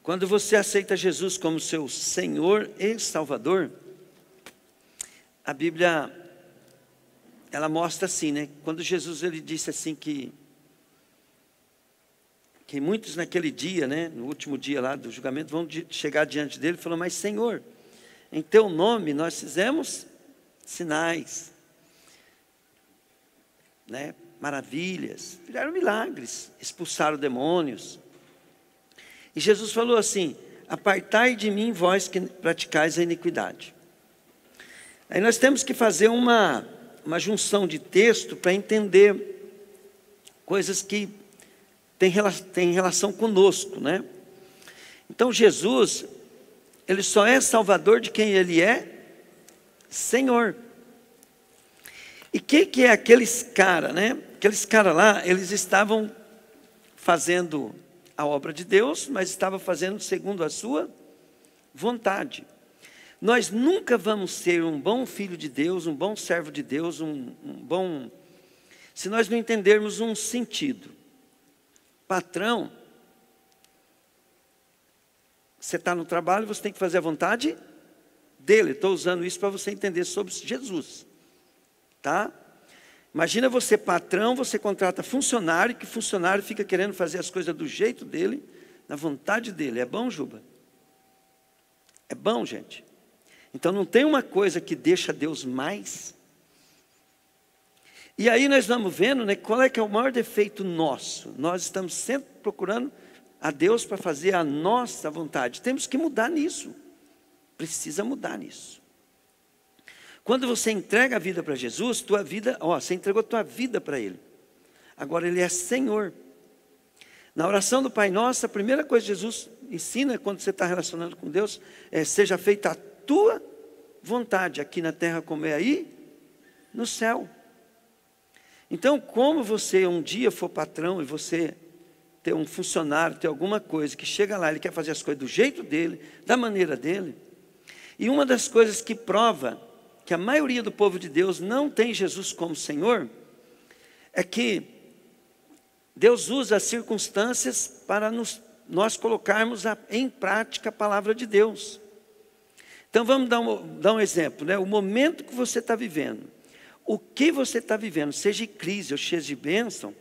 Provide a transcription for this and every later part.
Quando você aceita Jesus como seu Senhor e Salvador, a Bíblia, ela mostra assim, né? Quando Jesus ele disse assim que muitos naquele dia, né? No último dia lá do julgamento, vão chegar diante dele e falar: mas Senhor, em teu nome nós fizemos sinais, né? Maravilhas, fizeram milagres, expulsaram demônios. E Jesus falou assim: apartai de mim vós que praticais a iniquidade. Aí nós temos que fazer uma junção de texto para entender coisas que têm relação conosco, né? Então Jesus, ele só é Salvador de quem ele é Senhor. E que é aqueles caras, né? Aqueles caras lá, eles estavam fazendo a obra de Deus, mas estavam fazendo segundo a sua vontade. Nós nunca vamos ser um bom filho de Deus, um bom servo de Deus, se nós não entendermos um sentido. Patrão, você está no trabalho, você tem que fazer a vontade dele. Estou usando isso para você entender sobre Jesus, tá? Imagina você patrão, você contrata funcionário, que funcionário fica querendo fazer as coisas do jeito dele, na vontade dele. É bom, Juba? É bom, gente? Então não tem uma coisa que deixa Deus mais. E aí nós vamos vendo, né, qual é que é o maior defeito nosso. Nós estamos sempre procurando a Deus para fazer a nossa vontade. Temos que mudar nisso. Precisa mudar nisso. Quando você entrega a vida para Jesus, tua vida, você entregou tua vida para Ele. Agora Ele é Senhor. Na oração do Pai Nosso, a primeira coisa que Jesus ensina quando você está relacionando com Deus é: seja feita a tua vontade, aqui na terra como é aí no céu. Então, como você um dia for patrão e você ter um funcionário, ter alguma coisa que chega lá, ele quer fazer as coisas do jeito dele, da maneira dele. E uma das coisas que prova que a maioria do povo de Deus não tem Jesus como Senhor, é que Deus usa as circunstâncias para nós colocarmos em prática a palavra de Deus. Então vamos dar um exemplo, né? O momento que você está vivendo, o que você está vivendo, seja crise ou seja de bênção,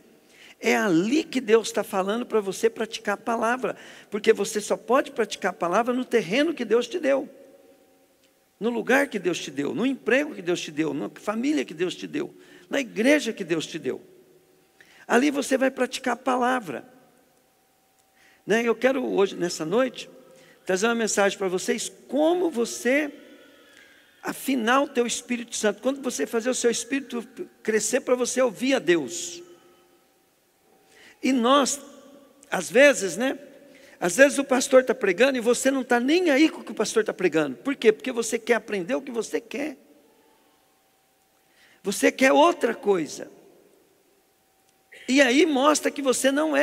é ali que Deus está falando para você praticar a palavra, porque você só pode praticar a palavra no terreno que Deus te deu, no lugar que Deus te deu, no emprego que Deus te deu, na família que Deus te deu, na igreja que Deus te deu. Ali você vai praticar a palavra, né? Eu quero hoje, nessa noite, trazer uma mensagem para vocês, como você afinar o teu Espírito Santo, quando você fazer o seu Espírito crescer para você ouvir a Deus. E nós, às vezes, né? Às vezes o pastor está pregando e você não está nem aí com o que o pastor está pregando. Por quê? Porque você quer aprender o que você quer. Você quer outra coisa. E aí mostra que você não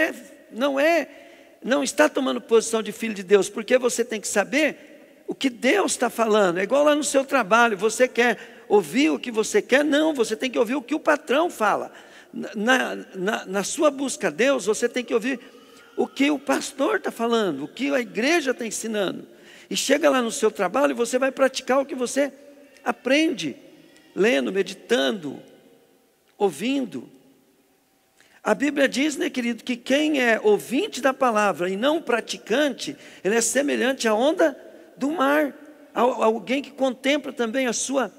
está tomando posição de filho de Deus, porque você tem que saber o que Deus está falando. É igual lá no seu trabalho, você quer ouvir o que você quer? Não, você tem que ouvir o que o patrão fala. Na sua busca a Deus, você tem que ouvir o que o pastor está falando, o que a igreja está ensinando. E chega lá no seu trabalho e você vai praticar o que você aprende, lendo, meditando, ouvindo. A Bíblia diz, né, querido, que quem é ouvinte da palavra e não praticante, ele é semelhante à onda do mar, alguém que contempla também a sua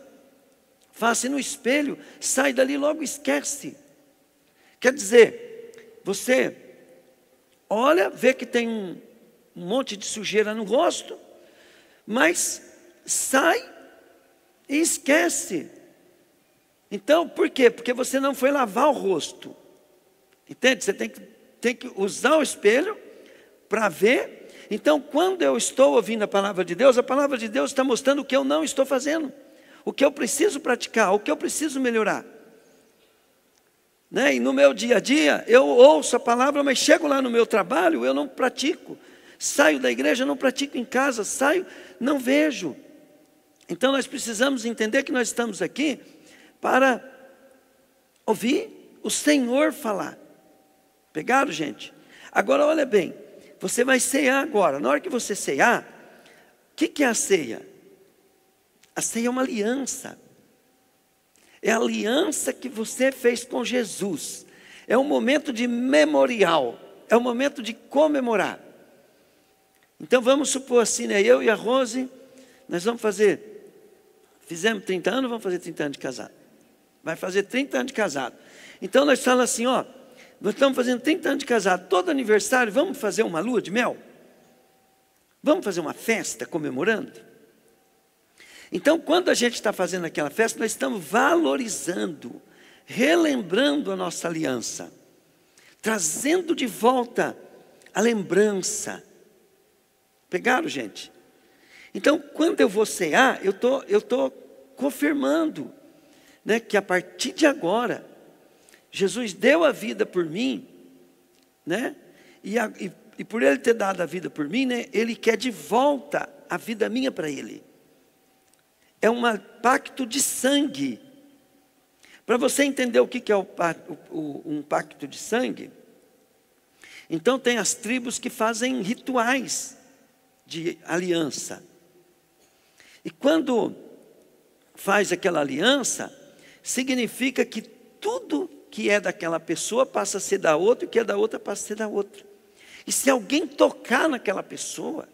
face no espelho, sai dali e logo esquece. Quer dizer, você olha, vê que tem um monte de sujeira no rosto, mas sai e esquece. Então, por quê? Porque você não foi lavar o rosto. Entende? Você tem que usar o espelho para ver. Então, quando eu estou ouvindo a palavra de Deus está mostrando o que eu não estou fazendo, o que eu preciso praticar, o que eu preciso melhorar. Né? E no meu dia a dia, eu ouço a palavra, mas chego lá no meu trabalho, eu não pratico. Saio da igreja, não pratico em casa, saio, não vejo. Então nós precisamos entender que nós estamos aqui para ouvir o Senhor falar. Pegaram, gente? Agora olha bem, você vai cear agora. Na hora que você cear, o que é a ceia? A ceia é uma aliança. É a aliança que você fez com Jesus. É um momento de memorial. É um momento de comemorar. Então vamos supor assim, né? Eu e a Rose, nós vamos fizemos 30 anos, vamos fazer 30 anos de casado. Vai fazer 30 anos de casado. Então nós falamos assim, ó, nós estamos fazendo 30 anos de casado, todo aniversário, vamos fazer uma lua de mel? Vamos fazer uma festa comemorando? Então, quando a gente está fazendo aquela festa, nós estamos valorizando, relembrando a nossa aliança, trazendo de volta a lembrança. Pegaram, gente? Então, quando eu vou cear, eu tô confirmando, né, que a partir de agora, Jesus deu a vida por mim, né? E por Ele ter dado a vida por mim, né, Ele quer de volta a vida minha para Ele. É um pacto de sangue. Para você entender o que é um pacto de sangue, então tem as tribos que fazem rituais de aliança. E quando faz aquela aliança, significa que tudo que é daquela pessoa passa a ser da outra, e o que é da outra passa a ser da outra. E se alguém tocar naquela pessoa,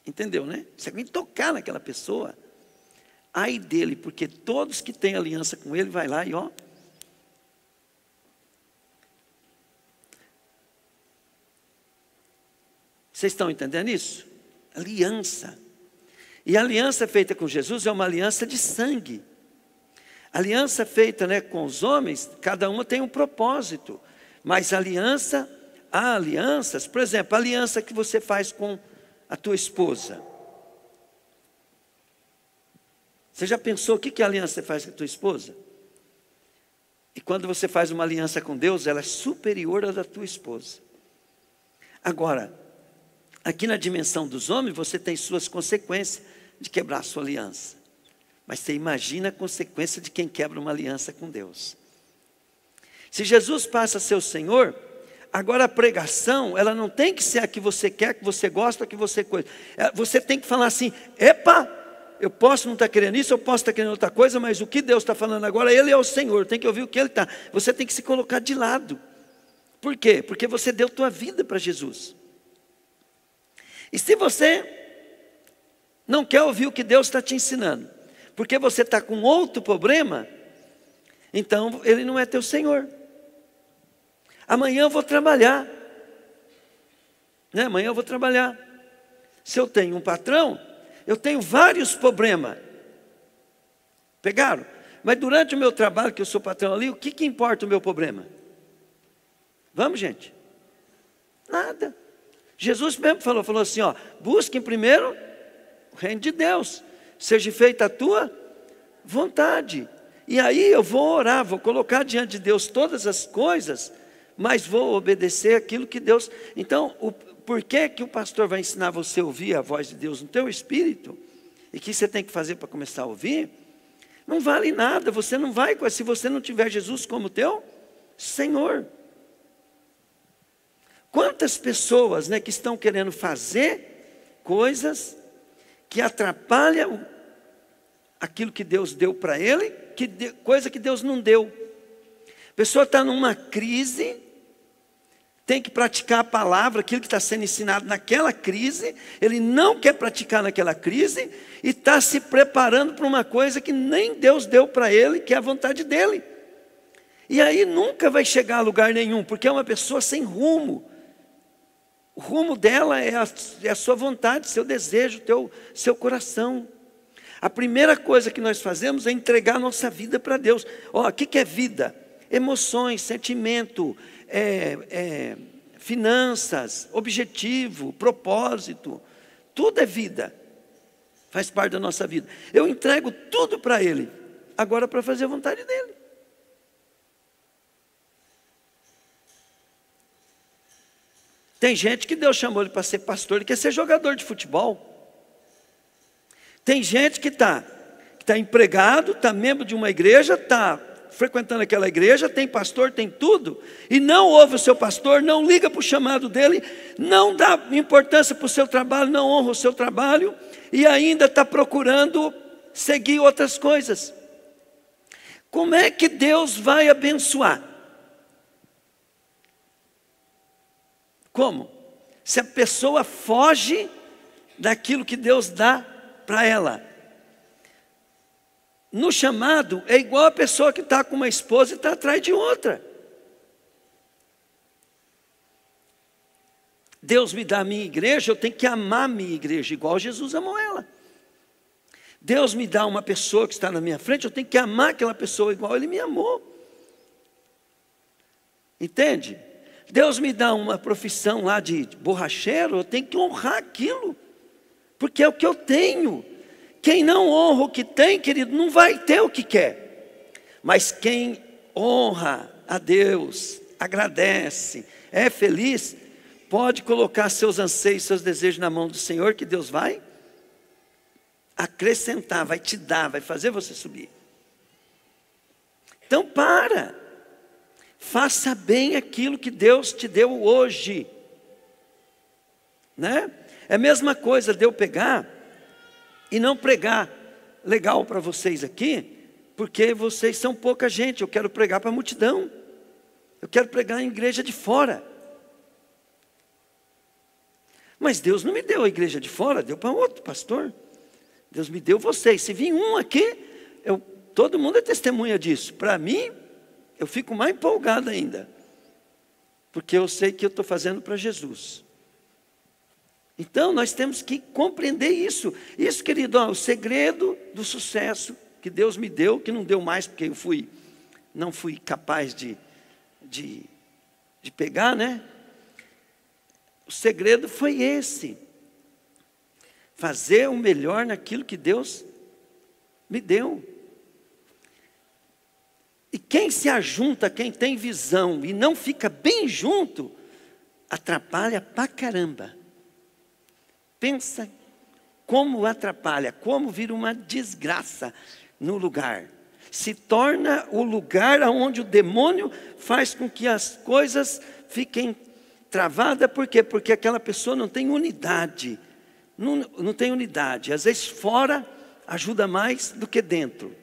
entendeu, né? Se alguém tocar naquela pessoa, ai dele, porque todos que têm aliança com ele, vai lá e ó. Vocês estão entendendo isso? Aliança. E a aliança feita com Jesus é uma aliança de sangue. A aliança feita, né, com os homens, cada uma tem um propósito. Mas há alianças, por exemplo, a aliança que você faz com a tua esposa. Você já pensou o que é a aliança que você faz com a tua esposa? E quando você faz uma aliança com Deus, ela é superior à da tua esposa. Agora, aqui na dimensão dos homens, você tem suas consequências de quebrar a sua aliança. Mas você imagina a consequência de quem quebra uma aliança com Deus. Se Jesus passa a ser o Senhor, agora a pregação, ela não tem que ser a que você quer, que você gosta, que você coisa. Você tem que falar assim, epa, eu posso não estar querendo isso, eu posso estar querendo outra coisa, mas o que Deus está falando agora, Ele é o Senhor, tem que ouvir o que Ele está. Você tem que se colocar de lado. Por quê? Porque você deu tua vida para Jesus. E se você não quer ouvir o que Deus está te ensinando, porque você está com outro problema, então Ele não é teu Senhor. Amanhã eu vou trabalhar, né? Amanhã eu vou trabalhar. Se eu tenho um patrão, eu tenho vários problemas. Pegaram? Mas durante o meu trabalho, que eu sou patrão ali, o que importa o meu problema? Vamos, gente? Nada. Jesus mesmo falou assim, ó, busquem primeiro o reino de Deus, seja feita a tua vontade. E aí eu vou orar, vou colocar diante de Deus todas as coisas, mas vou obedecer aquilo que Deus... Então, por que o pastor vai ensinar você a ouvir a voz de Deus no teu espírito? E o que você tem que fazer para começar a ouvir? Não vale nada, você não vai, se você não tiver Jesus como teu Senhor. Quantas pessoas, né, que estão querendo fazer coisas que atrapalham aquilo que Deus deu para ele, coisa que Deus não deu. A pessoa está numa crise, tem que praticar a palavra, aquilo que está sendo ensinado naquela crise, ele não quer praticar naquela crise, e está se preparando para uma coisa que nem Deus deu para ele, que é a vontade dele. E aí nunca vai chegar a lugar nenhum, porque é uma pessoa sem rumo. O rumo dela é a sua vontade, seu desejo, seu coração. A primeira coisa que nós fazemos é entregar a nossa vida para Deus. O que é vida? Emoções, sentimento, finanças, objetivo, propósito. Tudo é vida. Faz parte da nossa vida. Eu entrego tudo para Ele. Agora para fazer a vontade dEle. Tem gente que Deus chamou ele para ser pastor, ele quer ser jogador de futebol. Tem gente que está empregado, está membro de uma igreja, está frequentando aquela igreja, tem pastor, tem tudo, e não ouve o seu pastor, não liga para o chamado dele, não dá importância para o seu trabalho, não honra o seu trabalho, e ainda está procurando seguir outras coisas. Como é que Deus vai abençoar? Como? Se a pessoa foge daquilo que Deus dá para ela. No chamado, é igual a pessoa que está com uma esposa e está atrás de outra. Deus me dá a minha igreja, eu tenho que amar a minha igreja, igual Jesus amou ela. Deus me dá uma pessoa que está na minha frente, eu tenho que amar aquela pessoa igual Ele me amou. Entende? Deus me dá uma profissão lá de borracheiro, eu tenho que honrar aquilo, porque é o que eu tenho. Quem não honra o que tem, querido, não vai ter o que quer. Mas quem honra a Deus, agradece, é feliz, pode colocar seus anseios, seus desejos na mão do Senhor, que Deus vai acrescentar, vai te dar, vai fazer você subir. Então faça bem aquilo que Deus te deu hoje, né? É a mesma coisa de eu pegar e não pregar legal para vocês aqui, porque vocês são pouca gente, eu quero pregar para a multidão, eu quero pregar em igreja de fora. Mas Deus não me deu a igreja de fora, deu para outro pastor. Deus me deu vocês. Se vir um aqui, todo mundo é testemunha disso. Para mim, eu fico mais empolgado ainda, porque eu sei que eu estou fazendo para Jesus. Então, nós temos que compreender isso. Isso, querido, o segredo do sucesso que Deus me deu, que não deu mais, porque eu não fui capaz de pegar, né? O segredo foi esse. Fazer o melhor naquilo que Deus me deu. E quem se ajunta, quem tem visão e não fica bem junto, atrapalha pra caramba. Pensa como atrapalha, como vira uma desgraça no lugar. Se torna o lugar onde o demônio faz com que as coisas fiquem travadas. Por quê? Porque aquela pessoa não tem unidade. Não tem unidade. Às vezes fora ajuda mais do que dentro.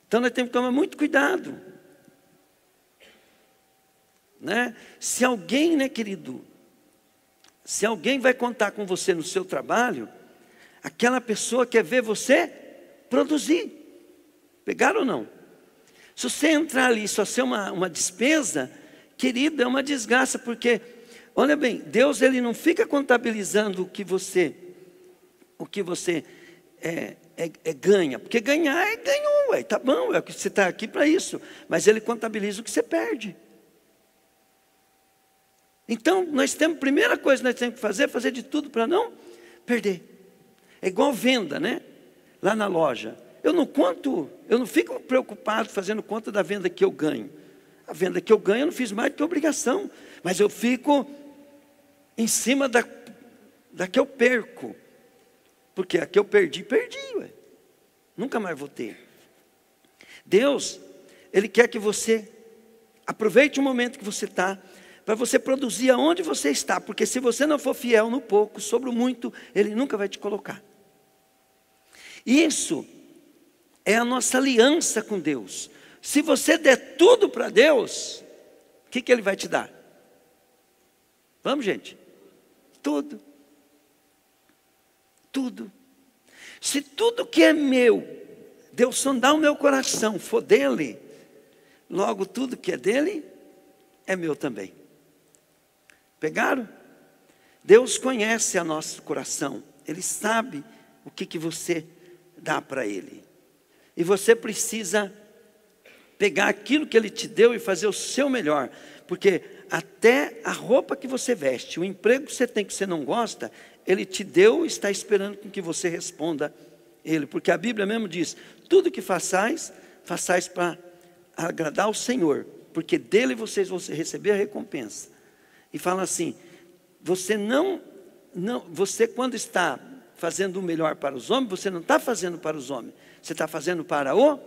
Então nós temos que tomar muito cuidado, né? Se alguém, né, querido, se alguém vai contar com você no seu trabalho, aquela pessoa quer ver você produzir. Pegaram ou não? Se você entrar ali e só ser uma despesa, querido, é uma desgraça, porque, olha bem, Deus ele não fica contabilizando o que você ganha, porque ganhar ganhou, tá bom, você está aqui para isso, mas Ele contabiliza o que você perde. Então, primeira coisa que nós temos que fazer é fazer de tudo para não perder. É igual venda, né? Lá na loja. Eu não fico preocupado fazendo conta da venda que eu ganho. A venda que eu ganho eu não fiz mais do que obrigação, mas eu fico em cima da que eu perco. Porque a que eu perdi, ué. Nunca mais vou ter. Deus, Ele quer que você aproveite o momento que você está, para você produzir aonde você está. Porque se você não for fiel no pouco, sobre o muito, Ele nunca vai te colocar. Isso é a nossa aliança com Deus. Se você der tudo para Deus, o que Ele vai te dar? Vamos, gente? Tudo. Tudo. Se tudo que é meu, Deus sondar o meu coração, for dele, logo tudo que é dele, é meu também. Pegaram? Deus conhece o nosso coração. Ele sabe o que você dá para Ele. E você precisa pegar aquilo que Ele te deu e fazer o seu melhor. Porque até a roupa que você veste, o emprego que você tem que você não gosta, Ele te deu e está esperando com que você responda Ele. Porque a Bíblia mesmo diz, tudo que façais, façais para agradar ao Senhor. Porque dele vocês vão receber a recompensa. E fala assim, você quando está fazendo o melhor para os homens, você não está fazendo para os homens, você está fazendo para o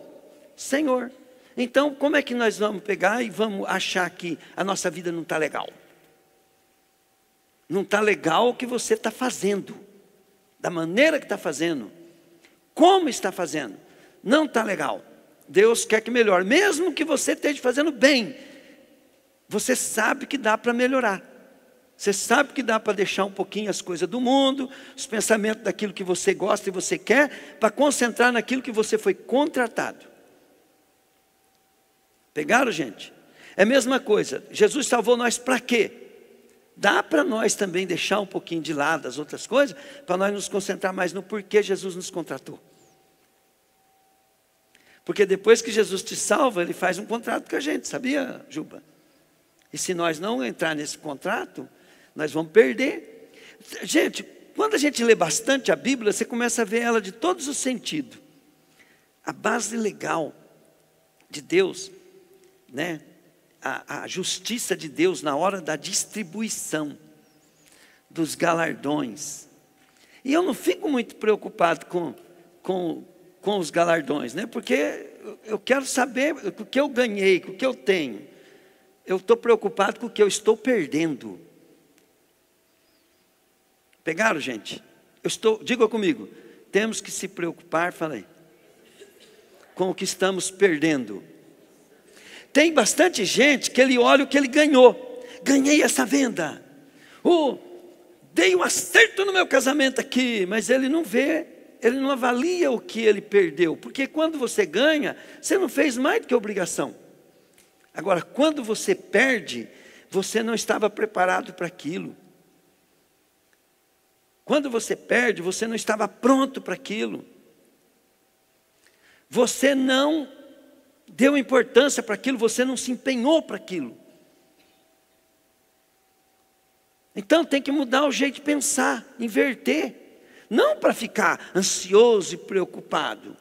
Senhor. Então, como é que nós vamos pegar e vamos achar que a nossa vida não está legal? Não está legal o que você está fazendo, da maneira que está fazendo, como está fazendo, não está legal. Deus quer que melhore, mesmo que você esteja fazendo bem, você sabe que dá para melhorar. Você sabe que dá para deixar um pouquinho as coisas do mundo, os pensamentos daquilo que você gosta e você quer, para concentrar naquilo que você foi contratado. Pegaram, gente? É a mesma coisa. Jesus salvou nós para quê? Dá para nós também deixar um pouquinho de lado as outras coisas, para nós nos concentrar mais no porquê Jesus nos contratou. Porque depois que Jesus te salva, Ele faz um contrato com a gente, sabia, Juba? E se nós não entrar nesse contrato, nós vamos perder. Gente, quando a gente lê bastante a Bíblia, você começa a ver ela de todos os sentidos. A base legal de Deus, né? A justiça de Deus na hora da distribuição dos galardões. E eu não fico muito preocupado com os galardões, né? Porque eu quero saber o que eu ganhei, o que eu tenho. Eu estou preocupado com o que eu estou perdendo. Pegaram, gente? Diga comigo, temos que se preocupar, falei, com o que estamos perdendo. Tem bastante gente que ele olha o que ele ganhou. Ganhei essa venda. Dei um acerto no meu casamento aqui, mas ele não vê, ele não avalia o que ele perdeu. Porque quando você ganha, você não fez mais do que obrigação. Agora, quando você perde, você não estava preparado para aquilo. Quando você perde, você não estava pronto para aquilo. Você não deu importância para aquilo, você não se empenhou para aquilo. Então tem que mudar o jeito de pensar, inverter. Não para ficar ansioso e preocupado,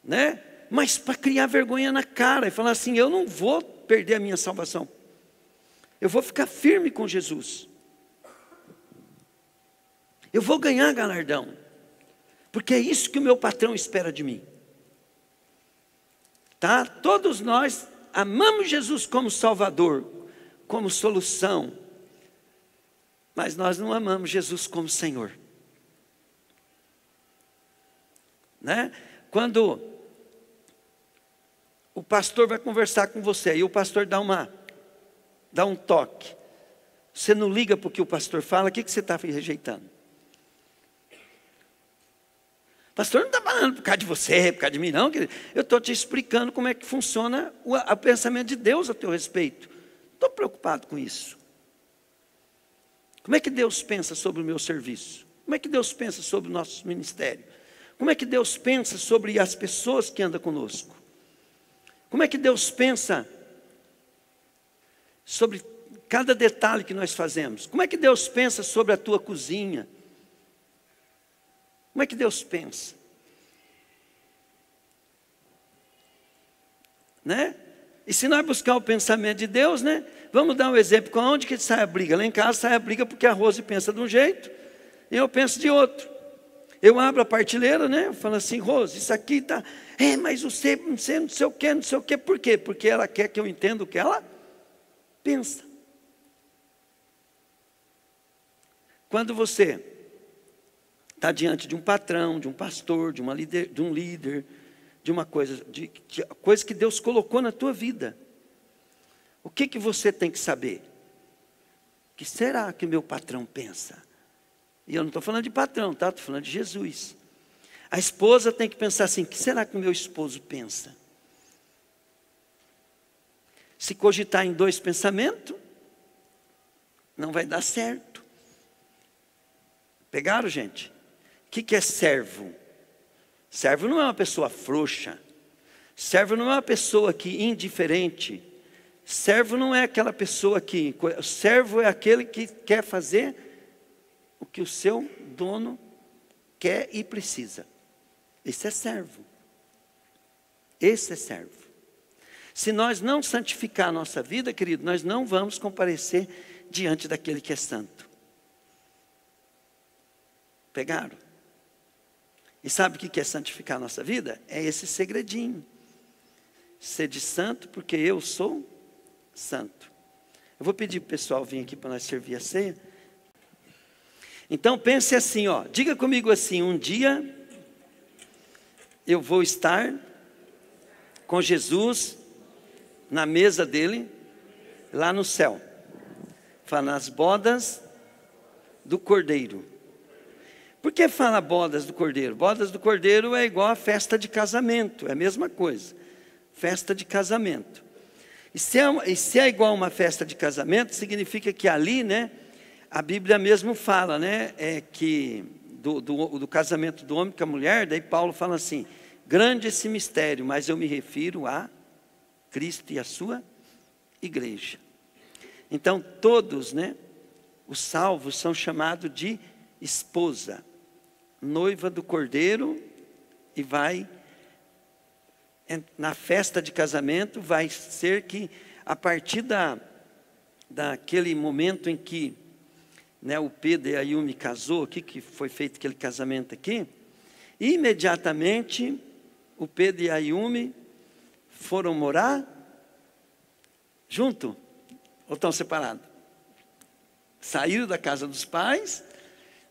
né? Mas para criar vergonha na cara e falar assim, eu não vou perder a minha salvação. Eu vou ficar firme com Jesus. Eu vou ganhar galardão. Porque é isso que o meu patrão espera de mim. Tá? Todos nós amamos Jesus como Salvador, como solução. Mas nós não amamos Jesus como Senhor. Né? Quando o pastor vai conversar com você e o pastor dá um toque, você não liga para o que o pastor fala, o que você está rejeitando? Pastor, não está falando por causa de você, por causa de mim, não. Eu estou te explicando como é que funciona o pensamento de Deus a teu respeito. Estou preocupado com isso. Como é que Deus pensa sobre o meu serviço? Como é que Deus pensa sobre o nosso ministério? Como é que Deus pensa sobre as pessoas que andam conosco? Como é que Deus pensa sobre cada detalhe que nós fazemos? Como é que Deus pensa sobre a tua cozinha? Como é que Deus pensa? Né? E se nós buscar o pensamento de Deus, né? Vamos dar um exemplo. Com onde que sai a briga? Lá em casa sai a briga porque a Rose pensa de um jeito e eu penso de outro. Eu abro a partilheira, né? Eu falo assim, Rose, isso aqui está... mas você não sei o que, não sei o que. Por quê? Porque ela quer que eu entenda o que ela pensa. Quando você está diante de um patrão, de um pastor, de um líder, de uma coisa, de coisa que Deus colocou na tua vida, o que você tem que saber? O que será que o meu patrão pensa? E eu não estou falando de patrão, tá? Estou falando de Jesus. A esposa tem que pensar assim, o que será que o meu esposo pensa? Se cogitar em dois pensamentos, não vai dar certo. Pegaram, gente? O que é servo? Servo não é uma pessoa frouxa. Servo não é uma pessoa que indiferente. Servo não é aquela pessoa que... Servo é aquele que quer fazer o que o seu dono quer e precisa. Esse é servo. Esse é servo. Se nós não santificar a nossa vida, querido, nós não vamos comparecer diante daquele que é santo. Pegaram? E sabe o que é santificar a nossa vida? É esse segredinho. Sede santo, porque eu sou santo. Eu vou pedir para o pessoal vir aqui para nós servir a ceia. Então pense assim, ó, diga comigo assim: um dia eu vou estar com Jesus na mesa dele, lá no céu. Fala, nas bodas do Cordeiro. Por que fala bodas do Cordeiro? Bodas do Cordeiro é igual a festa de casamento, é a mesma coisa. Festa de casamento. E se é igual a uma festa de casamento, significa que ali, né, a Bíblia mesmo fala, né, que do casamento do homem com a mulher, daí Paulo fala assim: grande esse mistério, mas eu me refiro a Cristo e a sua igreja. Então todos, né, os salvos são chamados de esposa, noiva do Cordeiro, e vai na festa de casamento, vai ser que a partir daquele momento em que, né, o Pedro e a Yumi casou aqui, que foi feito aquele casamento aqui, imediatamente o Pedro e a Yumi foram morar junto, ou estão separados? Saíram da casa dos pais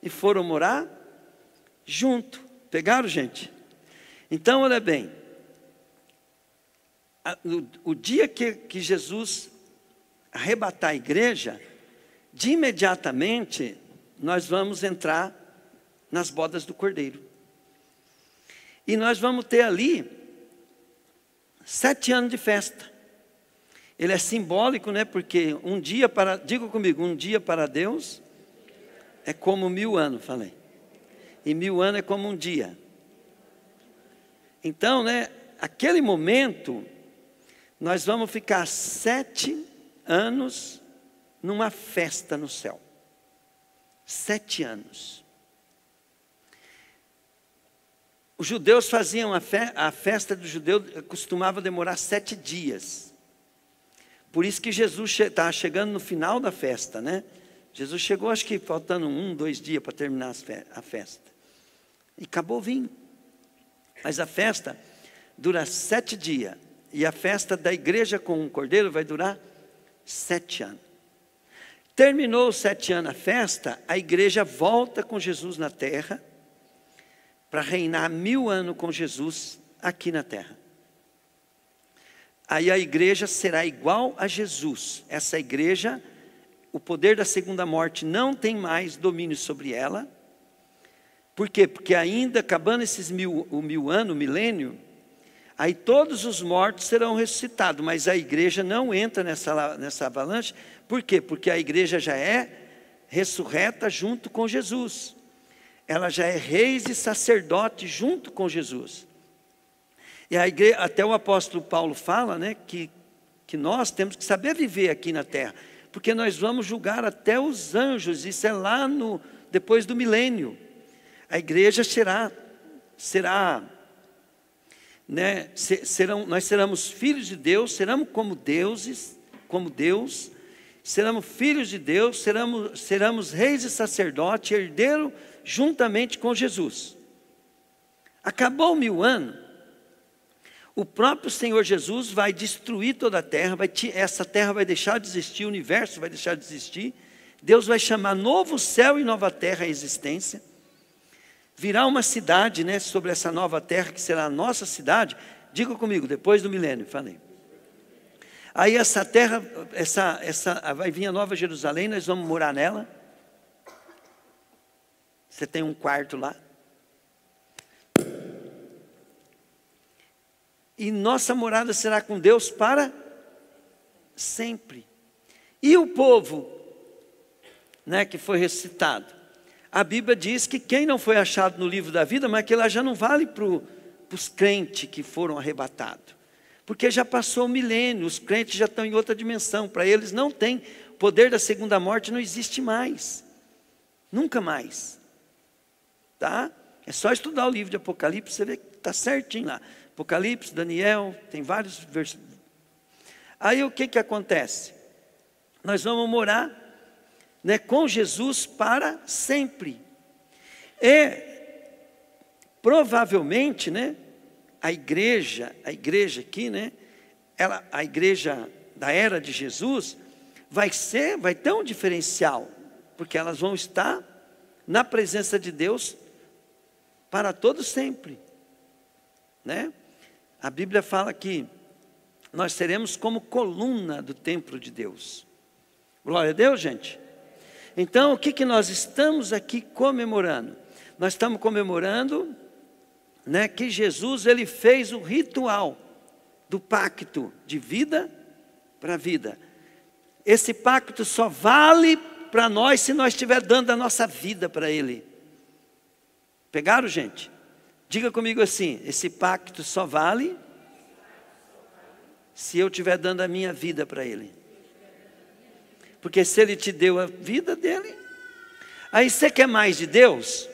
e foram morar junto. Pegaram, gente? Então, olha bem, o dia que Jesus arrebatar a igreja, de imediatamente nós vamos entrar nas bodas do Cordeiro. E nós vamos ter ali 7 anos de festa. Ele é simbólico, né? Porque um dia para, diga comigo, um dia para Deus é como 1000 anos, falei. E 1000 anos é como um dia. Então, né, aquele momento, nós vamos ficar 7 anos numa festa no céu. 7 anos. Os judeus faziam a festa do judeu, costumava demorar 7 dias. Por isso que Jesus estava chegando no final da festa, né? Jesus chegou, acho que faltando 1, 2 dias para terminar a festa. E acabou o vinho. Mas a festa dura 7 dias. E a festa da igreja com o Cordeiro vai durar 7 anos. Terminou os 7 anos a festa, a igreja volta com Jesus na terra, para reinar 1000 anos com Jesus aqui na terra. Aí a igreja será igual a Jesus. Essa igreja, o poder da segunda morte não tem mais domínio sobre ela. Por quê? Porque ainda acabando esses 1000 anos, o milênio, aí todos os mortos serão ressuscitados, mas a igreja não entra nessa avalanche. Por quê? Porque a igreja já é ressurreta junto com Jesus. Ela já é reis e sacerdote junto com Jesus. E a igreja, até o apóstolo Paulo fala, né, que nós temos que saber viver aqui na terra, porque nós vamos julgar até os anjos, isso é lá depois do milênio. A igreja será né, nós seremos filhos de Deus, seremos como deuses, como Deus, seremos filhos de Deus, seremos reis e sacerdotes, herdeiros juntamente com Jesus. Acabou 1000 anos, o próprio Senhor Jesus vai destruir toda a terra, essa terra vai deixar de existir, o universo vai deixar de existir, Deus vai chamar novo céu e nova terra à existência, virá uma cidade, né, sobre essa nova terra, que será a nossa cidade. Diga comigo, depois do milênio, falei. Aí essa terra, vai vir a Nova Jerusalém, nós vamos morar nela. Você tem um quarto lá. E nossa morada será com Deus para sempre. E o povo, né, que foi ressuscitado? A Bíblia diz que quem não foi achado no livro da vida, mas que lá já não vale para os crentes que foram arrebatados. Porque já passou o milênio, os crentes já estão em outra dimensão. Para eles não tem, o poder da segunda morte não existe mais. Nunca mais. Tá? É só estudar o livro de Apocalipse, você vê que está certinho lá. Apocalipse, Daniel, tem vários versos. Aí o que acontece? Nós vamos morar, né, com Jesus para sempre. E provavelmente, né, a igreja aqui, né, a igreja da era de Jesus, vai ter um diferencial, porque elas vão estar na presença de Deus para todo sempre, né? A Bíblia fala que nós seremos como coluna do templo de Deus. Glória a Deus, gente. Então, o que nós estamos aqui comemorando? Nós estamos comemorando, né, que Jesus, ele fez o ritual do pacto de vida para vida. Esse pacto só vale para nós se nós estiver dando a nossa vida para Ele. Pegaram, gente? Diga comigo assim: esse pacto só vale se eu estiver dando a minha vida para Ele. Porque se Ele te deu a vida dele, aí você quer mais de Deus?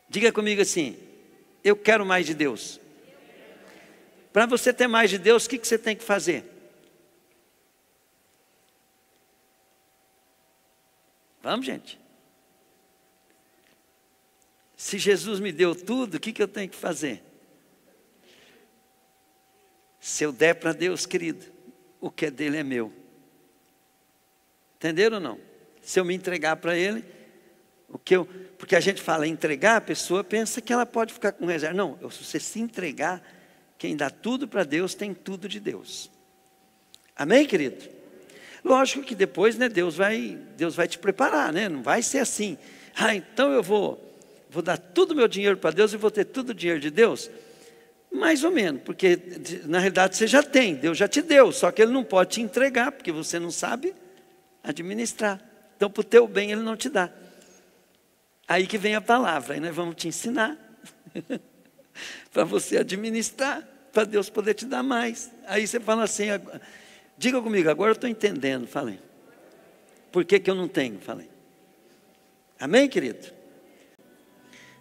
Diga comigo assim: eu quero mais de Deus. Para você ter mais de Deus, o que você tem que fazer? Vamos, gente. Se Jesus me deu tudo, o que eu tenho que fazer? Se eu der para Deus, querido, o que é dele é meu. Entenderam ou não? Se eu me entregar para Ele, porque a gente fala entregar, a pessoa pensa que ela pode ficar com reserva. Não, se você se entregar, quem dá tudo para Deus, tem tudo de Deus. Amém, querido? Lógico que depois, né, Deus vai te preparar, né? Não vai ser assim: então eu vou dar todo o meu dinheiro para Deus e vou ter todo o dinheiro de Deus. Mais ou menos, porque na realidade você já tem, Deus já te deu, só que Ele não pode te entregar, porque você não sabe administrar. Então, para o teu bem, Ele não te dá. Aí que vem a palavra, aí nós vamos te ensinar para você administrar, para Deus poder te dar mais. Aí você fala assim, diga comigo, agora eu estou entendendo, falei. Por que eu não tenho? Falei. Amém, querido?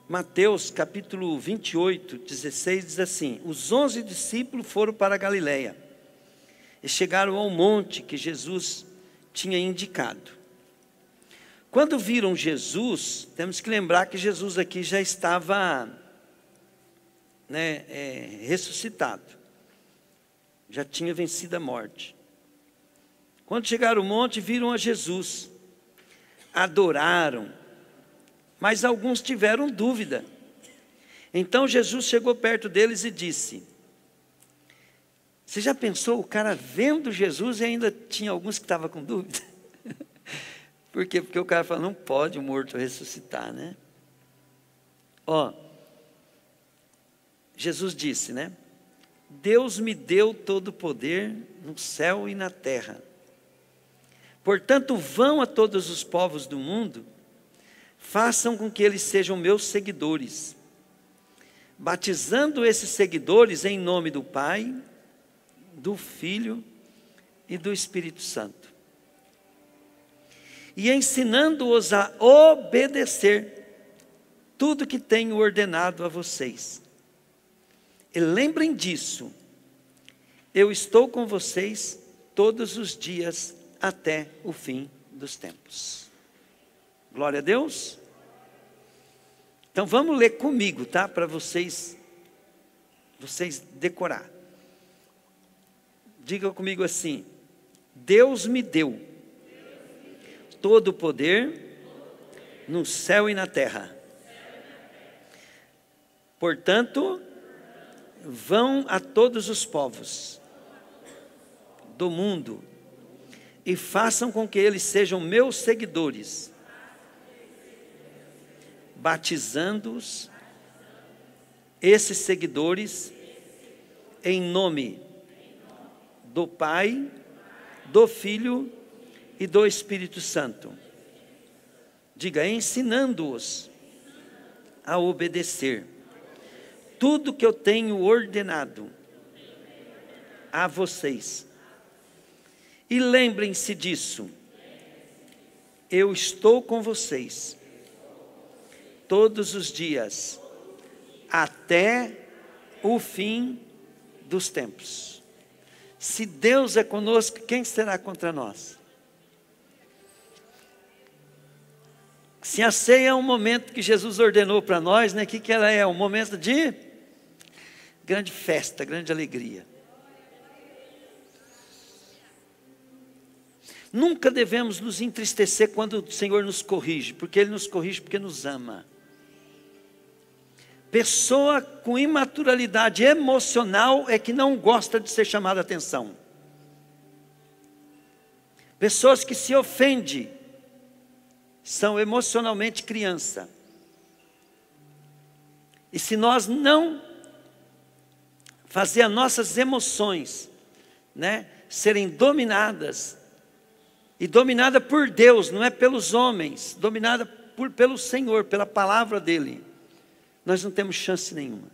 Mateus capítulo 28, 16 diz assim: os 11 discípulos foram para a Galileia e chegaram ao monte que Jesus tinha indicado. Quando viram Jesus, temos que lembrar que Jesus aqui já estava, né, ressuscitado, já tinha vencido a morte. Quando chegaram ao monte, viram a Jesus, adoraram, mas alguns tiveram dúvida. Então Jesus chegou perto deles e disse: você já pensou, o cara vendo Jesus e ainda tinha alguns que estavam com dúvida? Por quê? Porque o cara fala, não pode o morto ressuscitar, né? Jesus disse, né? Deus me deu todo o poder no céu e na terra. Portanto, vão a todos os povos do mundo, façam com que eles sejam meus seguidores, batizando esses seguidores em nome do Pai, do Filho e do Espírito Santo, e ensinando-os a obedecer tudo que tenho ordenado a vocês. E lembrem disso, eu estou com vocês todos os dias até o fim dos tempos. Glória a Deus. Então vamos ler comigo, tá? Para vocês decorar. Diga comigo assim: Deus me deu todo o poder no céu e na terra. Portanto, vão a todos os povos do mundo e façam com que eles sejam meus seguidores, batizando-os, esses seguidores, em nome do Pai, do Filho e do Espírito Santo. Diga, ensinando-os a obedecer tudo que eu tenho ordenado a vocês. E lembrem-se disso, eu estou com vocês todos os dias, até o fim dos tempos. Se Deus é conosco, quem será contra nós? Se a ceia é um momento que Jesus ordenou para nós, né? O que ela é? Um momento de grande festa, grande alegria. Nunca devemos nos entristecer quando o Senhor nos corrige, porque Ele nos corrige porque nos ama. Pessoa com imaturidade emocional é que não gosta de ser chamada a atenção. Pessoas que se ofendem são emocionalmente criança. E se nós não fazer as nossas emoções, né, serem dominadas, e dominada por Deus, não é pelos homens, dominada pelo Senhor, pela palavra dEle, nós não temos chance nenhuma.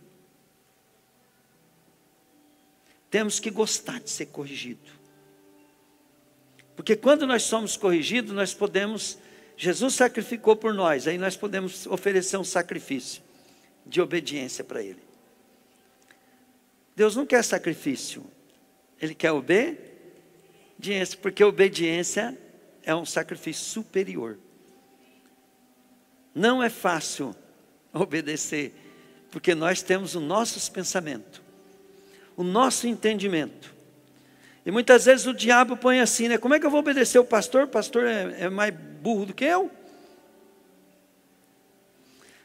Temos que gostar de ser corrigido. Porque quando nós somos corrigidos, nós podemos, Jesus sacrificou por nós, aí nós podemos oferecer um sacrifício de obediência para Ele. Deus não quer sacrifício, Ele quer obediência, porque obediência é um sacrifício superior. Não é fácil obedecer, porque nós temos os nossos pensamentos, o nosso entendimento. E muitas vezes o diabo põe assim, né? Como é que eu vou obedecer o pastor? O pastor é mais burro do que eu?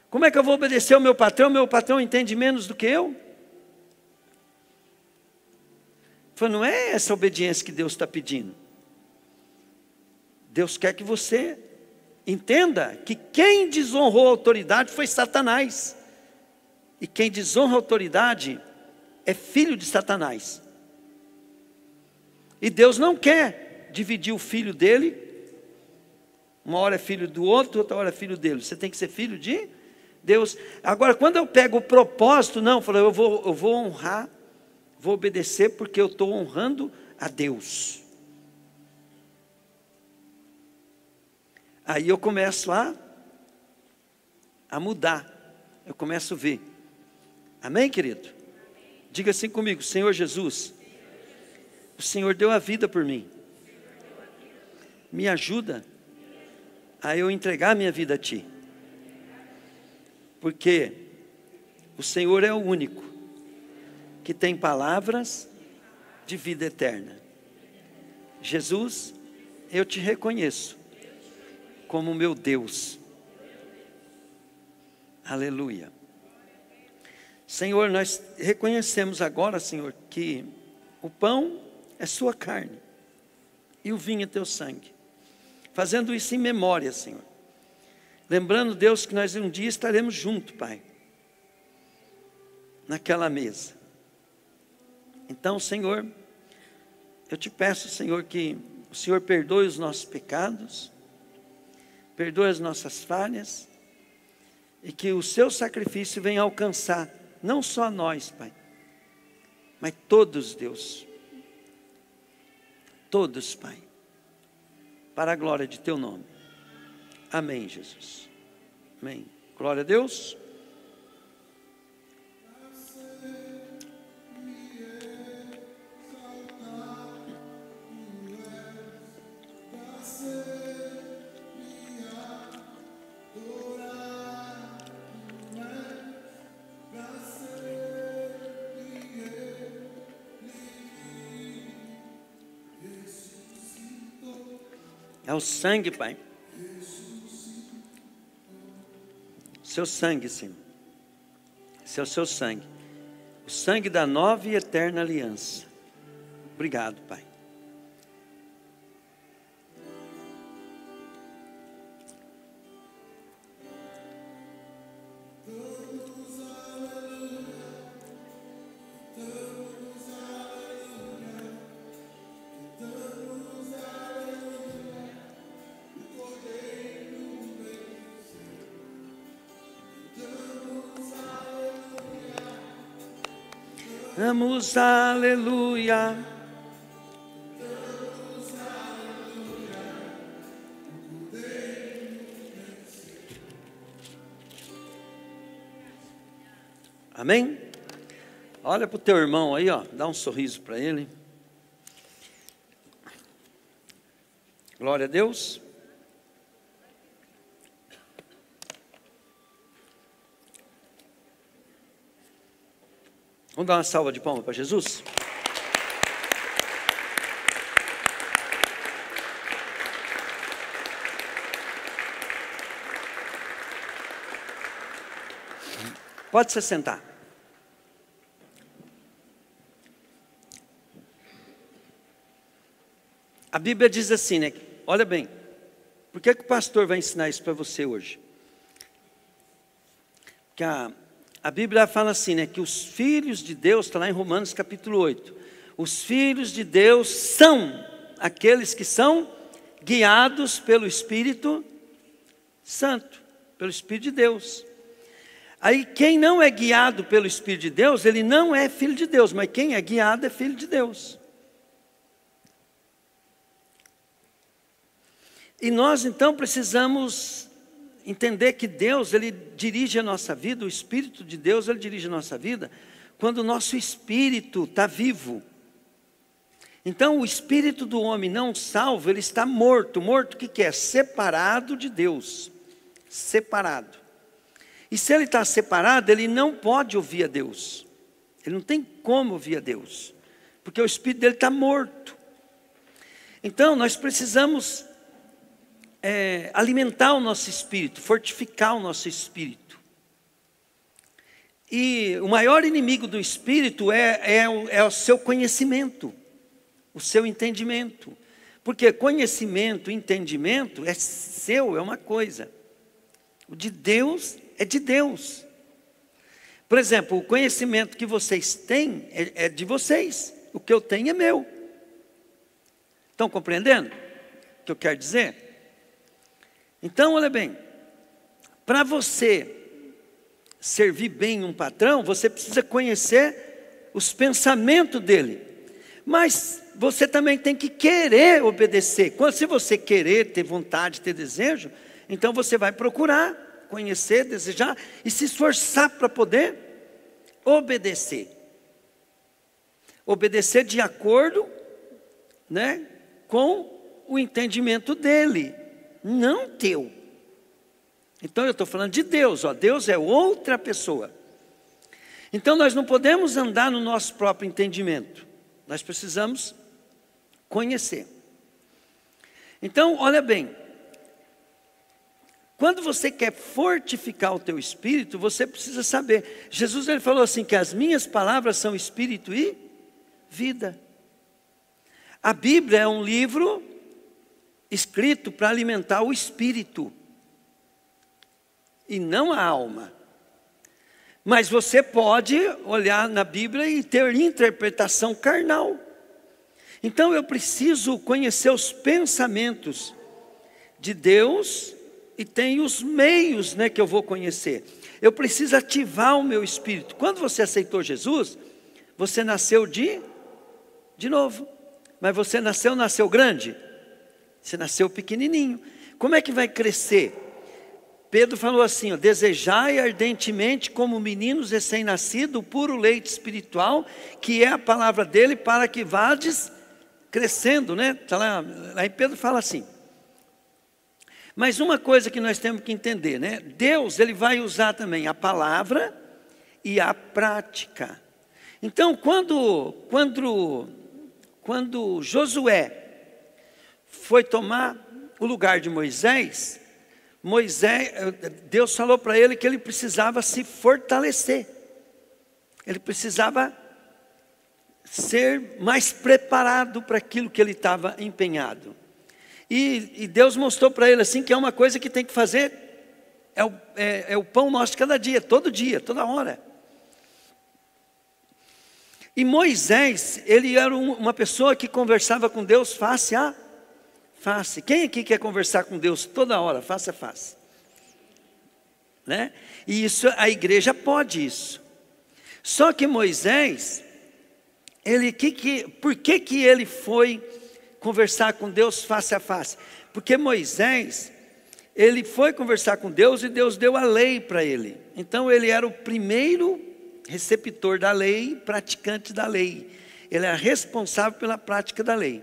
Como é que eu vou obedecer o meu patrão? Meu patrão entende menos do que eu? Não é essa obediência que Deus está pedindo. Deus quer que você entenda que quem desonrou a autoridade foi Satanás. E quem desonra a autoridade é filho de Satanás. E Deus não quer dividir o filho dele. Uma hora é filho do outro, outra hora é filho dele. Você tem que ser filho de Deus. Agora, quando eu pego o propósito, não, eu vou honrar, vou obedecer porque eu estou honrando a Deus. Aí eu começo a mudar. Eu começo a ver. Amém, querido? Diga assim comigo: Senhor Jesus, o Senhor deu a vida por mim. Me ajuda a eu entregar minha vida a Ti. Porque o Senhor é o único que tem palavras de vida eterna. Jesus, eu Te reconheço como meu Deus. Aleluia. Senhor, nós reconhecemos agora, Senhor, que o pão é Sua carne e o vinho é Teu sangue. Fazendo isso em memória, Senhor. Lembrando, Deus, que nós um dia estaremos juntos, Pai, naquela mesa. Então, Senhor, eu Te peço, Senhor, que o Senhor perdoe os nossos pecados, perdoe as nossas falhas, e que o Seu sacrifício venha alcançar, não só nós, Pai, mas todos, Deus, todos, Pai, para a glória de Teu nome. Amém, Jesus. Amém. Glória a Deus. É o sangue, Pai. Seu sangue, Senhor. Esse é o Seu sangue. O sangue da nova e eterna aliança. Obrigado, Pai. Damos aleluia. Amém? Olha para o teu irmão aí, ó, dá um sorriso para ele. Glória a Deus. Vamos dar uma salva de palmas para Jesus? Pode se sentar. A Bíblia diz assim, né? Olha bem, por que o pastor vai ensinar isso para você hoje? Porque a Bíblia fala assim, né? Que os filhos de Deus, está lá em Romanos capítulo 8. Os filhos de Deus são aqueles que são guiados pelo Espírito Santo, pelo Espírito de Deus. Aí quem não é guiado pelo Espírito de Deus, ele não é filho de Deus, mas quem é guiado é filho de Deus. E nós então precisamos entender que Deus, Ele dirige a nossa vida, o Espírito de Deus, Ele dirige a nossa vida, quando o nosso espírito está vivo. Então o espírito do homem não salvo, ele está morto. Morto o que é? Separado de Deus. Separado. E se ele está separado, ele não pode ouvir a Deus. Ele não tem como ouvir a Deus. Porque o espírito dele está morto. Então nós precisamos alimentar o nosso espírito, fortificar o nosso espírito. E o maior inimigo do espírito é o seu conhecimento, o seu entendimento. Porque conhecimento, entendimento é seu, é uma coisa. O de Deus é de Deus. Por exemplo, o conhecimento que vocês têm é de vocês. O que eu tenho é meu. Estão compreendendo o que eu quero dizer? Então, olha bem, para você servir bem um patrão, você precisa conhecer os pensamentos dele. Mas você também tem que querer obedecer. Se você querer, ter vontade, ter desejo, então você vai procurar conhecer, desejar e se esforçar para poder obedecer. Obedecer de acordo, né, com o entendimento dele. Não teu. Então eu estou falando de Deus, ó. Deus é outra pessoa. Então nós não podemos andar no nosso próprio entendimento. Nós precisamos conhecer. Então, olha bem. Quando você quer fortificar o teu espírito, você precisa saber. Jesus ele falou assim, que as minhas palavras são espírito e vida. A Bíblia é um livro escrito para alimentar o espírito e não a alma. Mas você pode olhar na Bíblia e ter interpretação carnal. Então eu preciso conhecer os pensamentos de Deus e tem os meios, né, que eu vou conhecer. Eu preciso ativar o meu espírito. Quando você aceitou Jesus, você nasceu de novo. Mas você nasceu grande? Você nasceu pequenininho. Como é que vai crescer? Pedro falou assim, ó, desejai ardentemente como meninos recém-nascidos o puro leite espiritual, que é a palavra dele, para que vades crescendo, né? Tá lá em Pedro fala assim. Mas uma coisa que nós temos que entender, né? Deus, ele vai usar também a palavra e a prática. Então, quando Josué foi tomar o lugar de Moisés, Deus falou para ele que ele precisava se fortalecer. Ele precisava ser mais preparado para aquilo que ele estava empenhado. E Deus mostrou para ele assim que é uma coisa que tem que fazer, é o pão nosso de cada dia, toda hora. E Moisés, ele era uma pessoa que conversava com Deus face a face. Quem aqui quer conversar com Deus toda hora, face a face? Né? E isso, a igreja pode isso. Só que Moisés, por que ele foi conversar com Deus face a face? Porque Moisés, ele foi conversar com Deus e Deus deu a lei para ele. Então ele era o primeiro receptor da lei, praticante da lei. Ele era responsável pela prática da lei.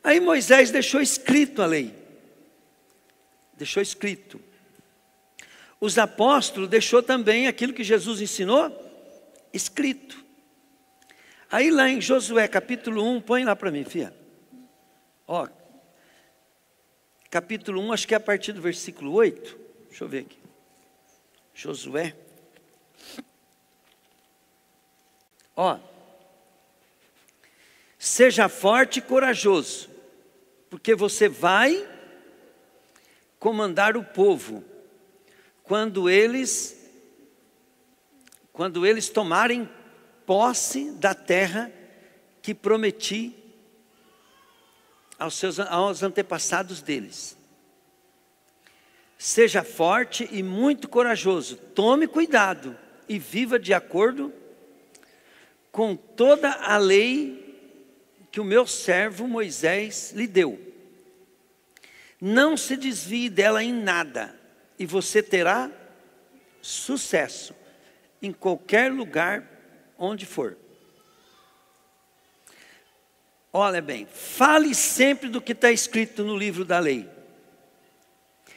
Aí Moisés deixou escrito a lei. Deixou escrito. Os apóstolos deixou também aquilo que Jesus ensinou escrito. Aí lá em Josué capítulo 1, põe lá para mim, filha. Ó, capítulo 1, acho que é a partir do versículo 8. Deixa eu ver aqui. Josué. Ó. Seja forte e corajoso, porque você vai comandar o povo quando eles tomarem posse da terra que prometi aos antepassados deles. Seja forte e muito corajoso, tome cuidado e viva de acordo com toda a lei que o meu servo Moisés lhe deu. Não se desvie dela em nada, e você terá sucesso em qualquer lugar onde for. Olha bem, fale sempre do que está escrito no livro da lei.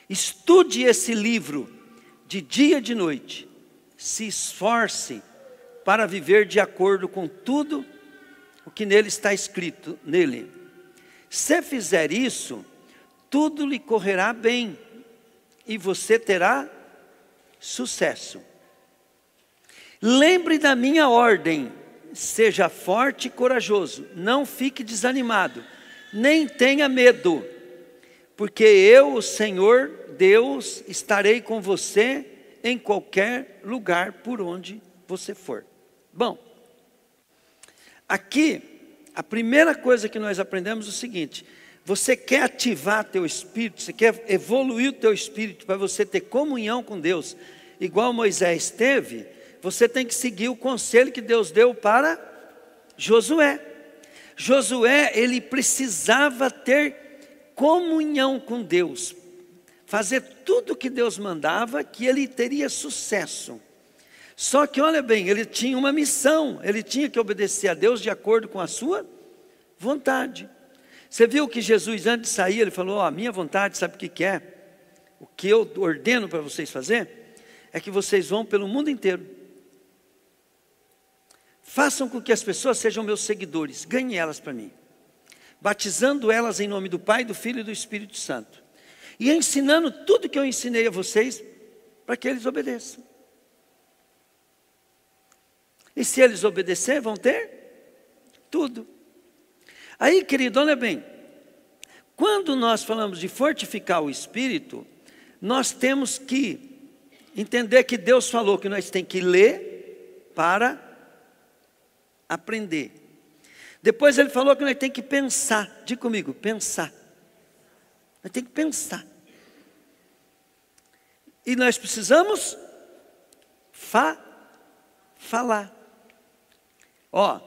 Estude esse livro de dia e de noite. Se esforce para viver de acordo com tudo o que nele está escrito nele. Se fizer isso, tudo lhe correrá bem e você terá sucesso. Lembre da minha ordem, seja forte e corajoso, não fique desanimado, nem tenha medo, porque eu, o Senhor Deus, estarei com você em qualquer lugar por onde você for. Bom, aqui, a primeira coisa que nós aprendemos é o seguinte: você quer ativar teu espírito, você quer evoluir o teu espírito para você ter comunhão com Deus, igual Moisés teve, você tem que seguir o conselho que Deus deu para Josué. Josué, ele precisava ter comunhão com Deus, fazer tudo o que Deus mandava, que ele teria sucesso. Só que olha bem, ele tinha uma missão, ele tinha que obedecer a Deus de acordo com a sua vontade. Você viu que Jesus, antes de sair, ele falou: a minha vontade, sabe o que é? O que eu ordeno para vocês fazer, é que vocês vão pelo mundo inteiro. Façam com que as pessoas sejam meus seguidores, ganhem elas para mim, batizando elas em nome do Pai, do Filho e do Espírito Santo, e ensinando tudo que eu ensinei a vocês, para que eles obedeçam. E se eles obedecerem, vão ter tudo. Aí, querido, olha bem, quando nós falamos de fortificar o espírito, nós temos que entender que Deus falou que nós temos que ler para aprender. Depois ele falou que nós temos que pensar. Diga comigo, pensar. Nós temos que pensar. E nós precisamos falar. Ó,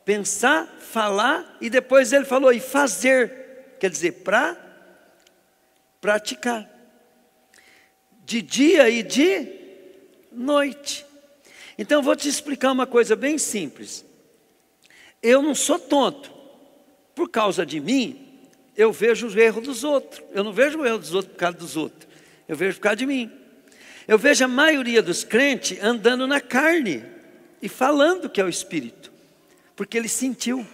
pensar, falar, e depois ele falou, e fazer, quer dizer, para praticar, de dia e de noite. Então eu vou te explicar uma coisa bem simples. Eu não sou tonto, por causa de mim, eu vejo os erros dos outros, eu não vejo o erro dos outros por causa dos outros, eu vejo por causa de mim. Eu vejo a maioria dos crentes andando na carne, e falando que é o Espírito, porque ele sentiu.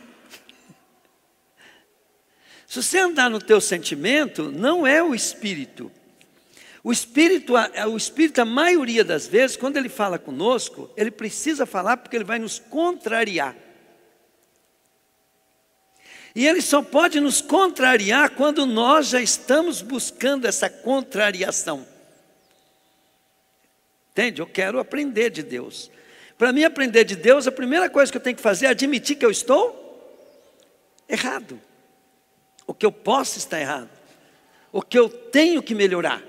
Se você andar no teu sentimento, não é o Espírito. O Espírito, a maioria das vezes, quando ele fala conosco, ele precisa falar porque ele vai nos contrariar. E ele só pode nos contrariar quando nós já estamos buscando essa contrariação. Entende? Eu quero aprender de Deus. Para mim aprender de Deus, a primeira coisa que eu tenho que fazer é admitir que eu estou errado. O que eu posso estar errado. O que eu tenho que melhorar.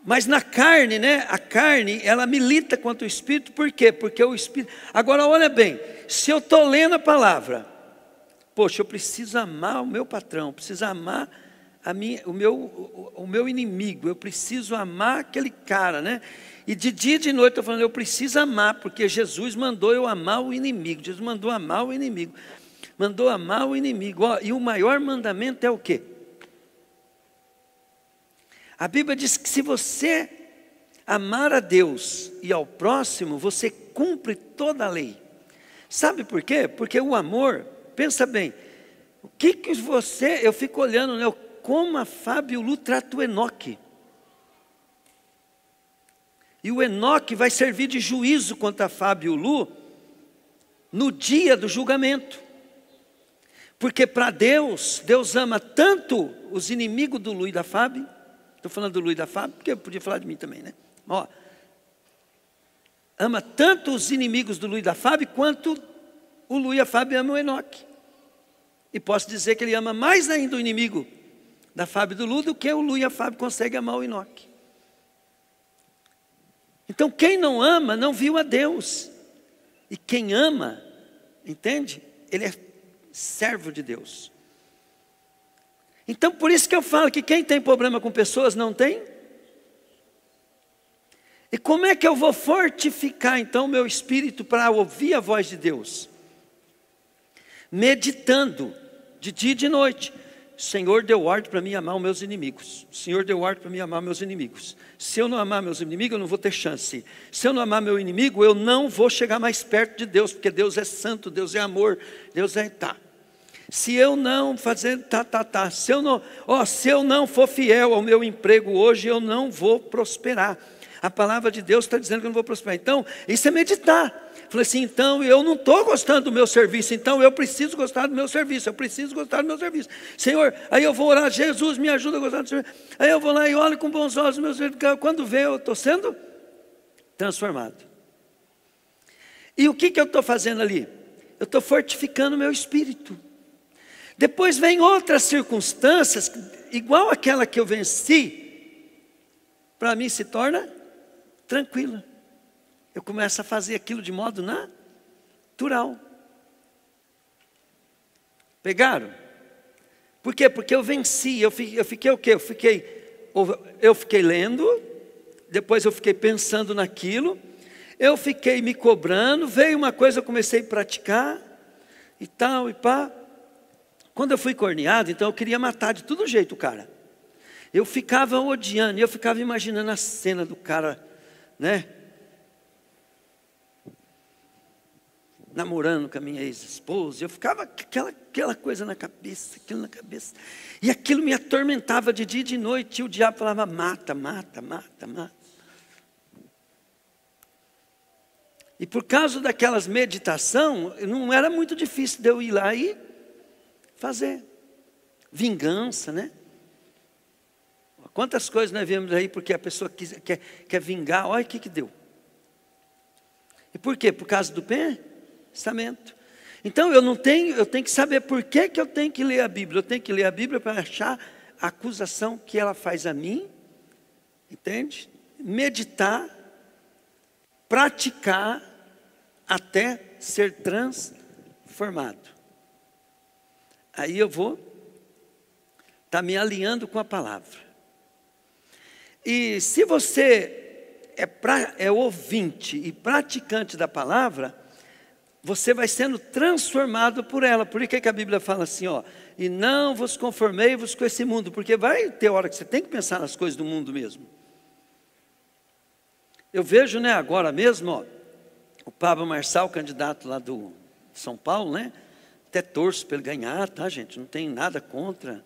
Mas na carne, né? A carne, ela milita contra o Espírito. Por quê? Porque o Espírito... Agora olha bem, se eu estou lendo a palavra, poxa, eu preciso amar o meu patrão, preciso amar o meu inimigo, eu preciso amar aquele cara, né? E de dia e de noite eu estou falando, eu preciso amar, porque Jesus mandou eu amar o inimigo. Jesus mandou amar o inimigo. Mandou amar o inimigo. Ó, e o maior mandamento é o quê? A Bíblia diz que se você amar a Deus e ao próximo, você cumpre toda a lei. Sabe por quê? Porque o amor, pensa bem, o que você, eu fico olhando, né, como a Fábio Lu trata o Enoque. E o Enoque vai servir de juízo contra a Fábio Lu no dia do julgamento. Porque para Deus, Deus ama tanto os inimigos do Lu e da Fábio. Estou falando do Lu e da Fábio, porque eu podia falar de mim também, né? Ó, ama tanto os inimigos do Lu e da Fábio, quanto o Lu e a Fábio amam o Enoque. E posso dizer que ele ama mais ainda o inimigo da Fábio e do Lu, do que o Lu e a Fábio conseguem amar o Enoque. Então quem não ama, não viu a Deus. E quem ama, entende? Ele é servo de Deus. Então por isso que eu falo que quem tem problema com pessoas não tem. E como é que eu vou fortificar então o meu espírito para ouvir a voz de Deus? Meditando, de dia e de noite. O Senhor deu ordem para mim amar os meus inimigos. O Senhor deu ordem para mim amar meus inimigos. Se eu não amar meus inimigos, eu não vou ter chance. Se eu não amar meu inimigo, eu não vou chegar mais perto de Deus, porque Deus é santo, Deus é amor, Deus é Se eu não fazer se eu não for fiel ao meu emprego hoje, eu não vou prosperar. A palavra de Deus está dizendo que eu não vou prosperar. Então, isso é meditar. Falei assim, então eu não estou gostando do meu serviço, então eu preciso gostar do meu serviço, eu preciso gostar do meu serviço. Senhor, aí eu vou orar, Jesus me ajuda a gostar do serviço. Aí eu vou lá e olho com bons olhos o meu serviço, quando vê eu estou sendo transformado. E o que eu estou fazendo ali? Eu estou fortificando o meu espírito. Depois vem outras circunstâncias, igual aquela que eu venci, para mim se torna tranquila. Eu começo a fazer aquilo de modo natural. Pegaram? Por quê? Porque eu venci. Eu fiquei o quê? Eu fiquei lendo, depois eu fiquei pensando naquilo, eu fiquei me cobrando, veio uma coisa, eu comecei a praticar, e tal, e pá. Quando eu fui corneado, então eu queria matar de todo jeito o cara. Eu ficava odiando, eu ficava imaginando a cena do cara, né? Namorando com a minha ex-esposa, eu ficava aquela coisa na cabeça, aquilo na cabeça, e aquilo me atormentava de dia e de noite, e o diabo falava, mata, mata, mata, mata. E por causa daquelas meditação, não era muito difícil de eu ir lá e fazer. Vingança, né? Quantas coisas nós vemos aí porque a pessoa quer vingar, olha o que deu. E por quê? Por causa do pensamento. Então eu tenho que saber por que eu tenho que ler a Bíblia. Eu tenho que ler a Bíblia para achar a acusação que ela faz a mim, entende? Meditar, praticar até ser transformado. Aí eu vou estar me alinhando com a palavra. E se você é ouvinte e praticante da palavra, você vai sendo transformado por ela. Por que a Bíblia fala assim, ó, e não vos conformei-vos com esse mundo, porque vai ter hora que você tem que pensar nas coisas do mundo mesmo. Eu vejo, né, agora mesmo, ó, o Pablo Marçal, candidato lá do São Paulo, né, até torço para ele ganhar, tá, gente, não tem nada contra,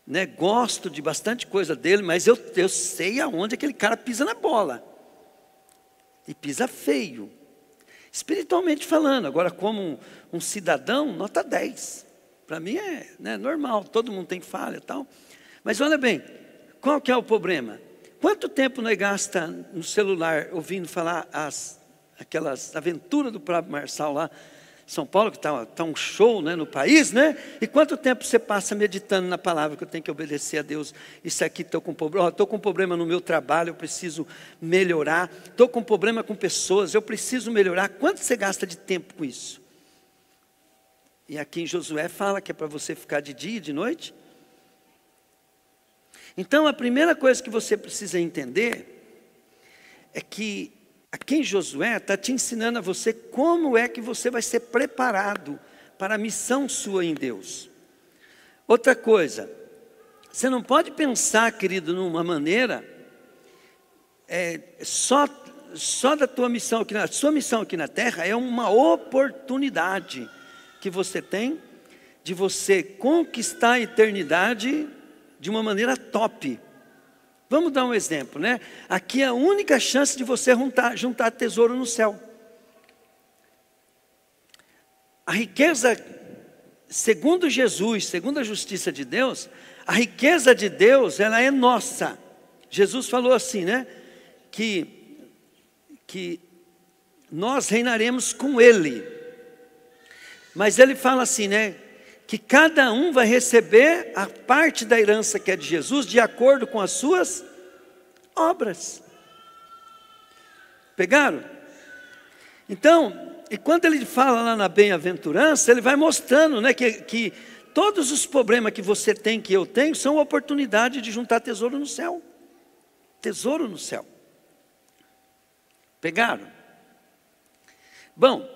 né, gosto de bastante coisa dele, mas eu sei aonde aquele cara pisa na bola, e pisa feio, espiritualmente falando. Agora como um cidadão, nota 10, para mim é, né, normal, todo mundo tem falha e tal, mas olha bem, qual que é o problema? Quanto tempo nós gasta no celular ouvindo falar aquelas aventuras do Pablo Marçal lá, São Paulo, que está um show, né, no país, né? E quanto tempo você passa meditando na palavra que eu tenho que obedecer a Deus? Isso aqui, estou com problema, estou com problema no meu trabalho, eu preciso melhorar. Estou com problema com pessoas, eu preciso melhorar. Quanto você gasta de tempo com isso? E aqui em Josué fala que é para você ficar de dia e de noite. Então a primeira coisa que você precisa entender é que aqui em Josué está te ensinando a você como é que você vai ser preparado para a missão sua em Deus. Outra coisa, você não pode pensar, querido, numa maneira só da tua missão aqui sua missão aqui na terra é uma oportunidade que você tem de você conquistar a eternidade de uma maneira top. Vamos dar um exemplo, né? Aqui é a única chance de você juntar tesouro no céu. A riqueza, segundo Jesus, segundo a justiça de Deus, a riqueza de Deus, ela é nossa. Jesus falou assim, né? Que nós reinaremos com Ele. Mas Ele fala assim, né? Que cada um vai receber a parte da herança que é de Jesus, de acordo com as suas obras. Pegaram? Então, e quando ele fala lá na bem-aventurança, ele vai mostrando, né, que todos os problemas que você tem, que eu tenho, são oportunidade de juntar tesouro no céu. Tesouro no céu. Pegaram? Bom,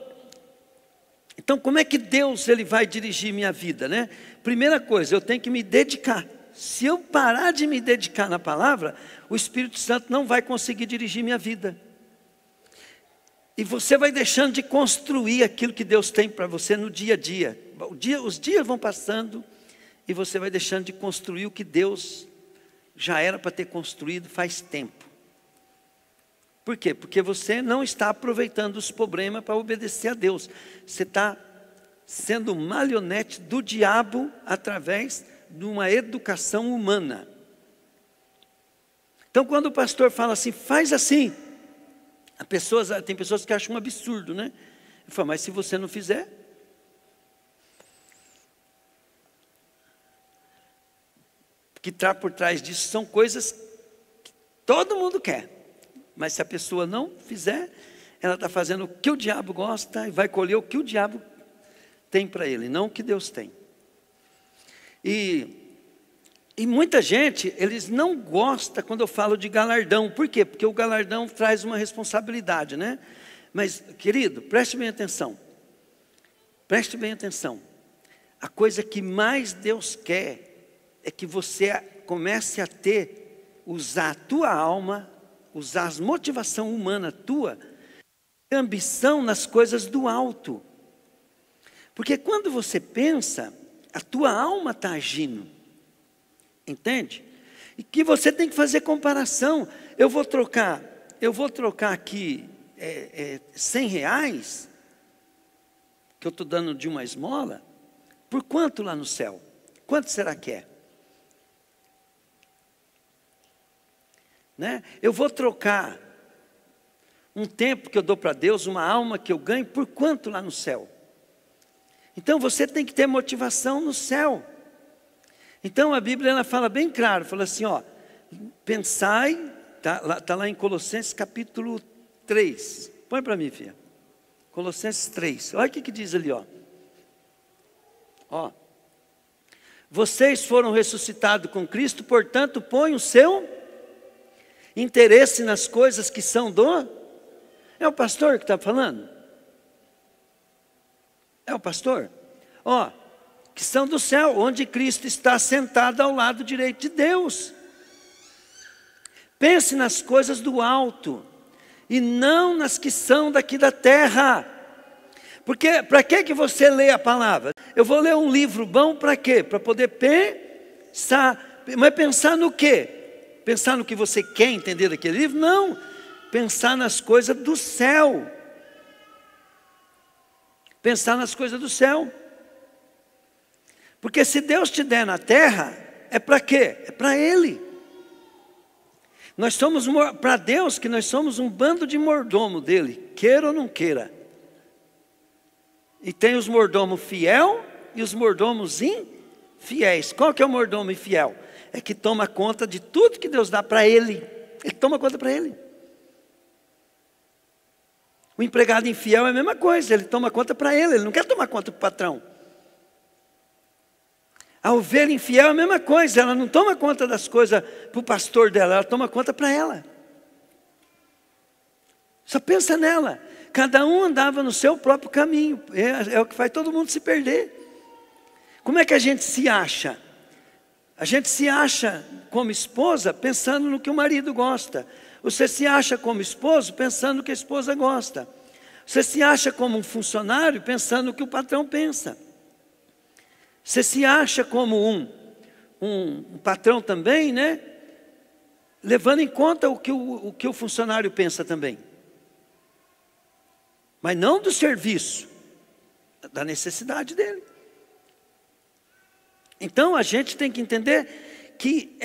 então como é que Deus ele vai dirigir minha vida, né? Primeira coisa, eu tenho que me dedicar. Se eu parar de me dedicar na palavra, o Espírito Santo não vai conseguir dirigir minha vida. E você vai deixando de construir aquilo que Deus tem para você no dia a dia. Os dias vão passando e você vai deixando de construir o que Deus já era para ter construído faz tempo. Por quê? Porque você não está aproveitando os problemas para obedecer a Deus. Você está sendo marionete do diabo através de uma educação humana. Então quando o pastor fala assim, faz assim, tem pessoas que acham um absurdo, né? Eu falo, mas se você não fizer, o que está por trás disso são coisas que todo mundo quer. Mas se a pessoa não fizer, ela está fazendo o que o diabo gosta e vai colher o que o diabo tem para ele, não o que Deus tem. E muita gente, eles não gostam quando eu falo de galardão. Por quê? Porque o galardão traz uma responsabilidade, né? Mas, querido, preste bem atenção. Preste bem atenção. A coisa que mais Deus quer é que você comece a usar a tua alma, usar a motivação humana tua, ambição nas coisas do alto. Porque quando você pensa, a tua alma está agindo. Entende? E que você tem que fazer comparação. Eu vou trocar aqui R$100 que eu estou dando de uma esmola, por quanto lá no céu? Quanto será que é? Né? Eu vou trocar um tempo que eu dou para Deus, uma alma que eu ganho, por quanto lá no céu? Então você tem que ter motivação no céu. Então a Bíblia ela fala bem claro, fala assim, ó, pensai, tá lá em Colossenses capítulo 3, põe para mim, filha, Colossenses 3, olha o que diz ali, ó, vocês foram ressuscitados com Cristo, portanto põe o seu interesse nas coisas que são é o pastor que está falando? É o pastor? Ó, que são do céu, onde Cristo está sentado ao lado direito de Deus. Pense nas coisas do alto, e não nas que são daqui da terra. Porque, para que você lê a palavra? Eu vou ler um livro bom para quê? Para poder pensar, mas pensar no quê? Pensar no que você quer entender daquele livro? Não, pensar nas coisas do céu. Pensar nas coisas do céu. Porque se Deus te der na terra, é para quê? É para Ele. Nós somos, para Deus, que nós somos um bando de mordomo dEle, queira ou não queira. E tem os mordomos fiel e os mordomos infiéis. Qual que é o mordomo infiel? É que toma conta de tudo que Deus dá para ele. Ele toma conta para ele. O empregado infiel é a mesma coisa, ele toma conta para ele não quer tomar conta para o patrão. A ovelha infiel é a mesma coisa, ela não toma conta das coisas para o pastor dela, ela toma conta para ela. Só pensa nela, cada um andava no seu próprio caminho, é o que faz todo mundo se perder. Como é que a gente se acha? A gente se acha como esposa pensando no que o marido gosta, Você se acha como esposo pensando que a esposa gosta. Você se acha como um funcionário pensando o que o patrão pensa. Você se acha como um patrão também, né? Levando em conta o que o funcionário pensa também. Mas não do serviço, da necessidade dele. Então a gente tem que entender que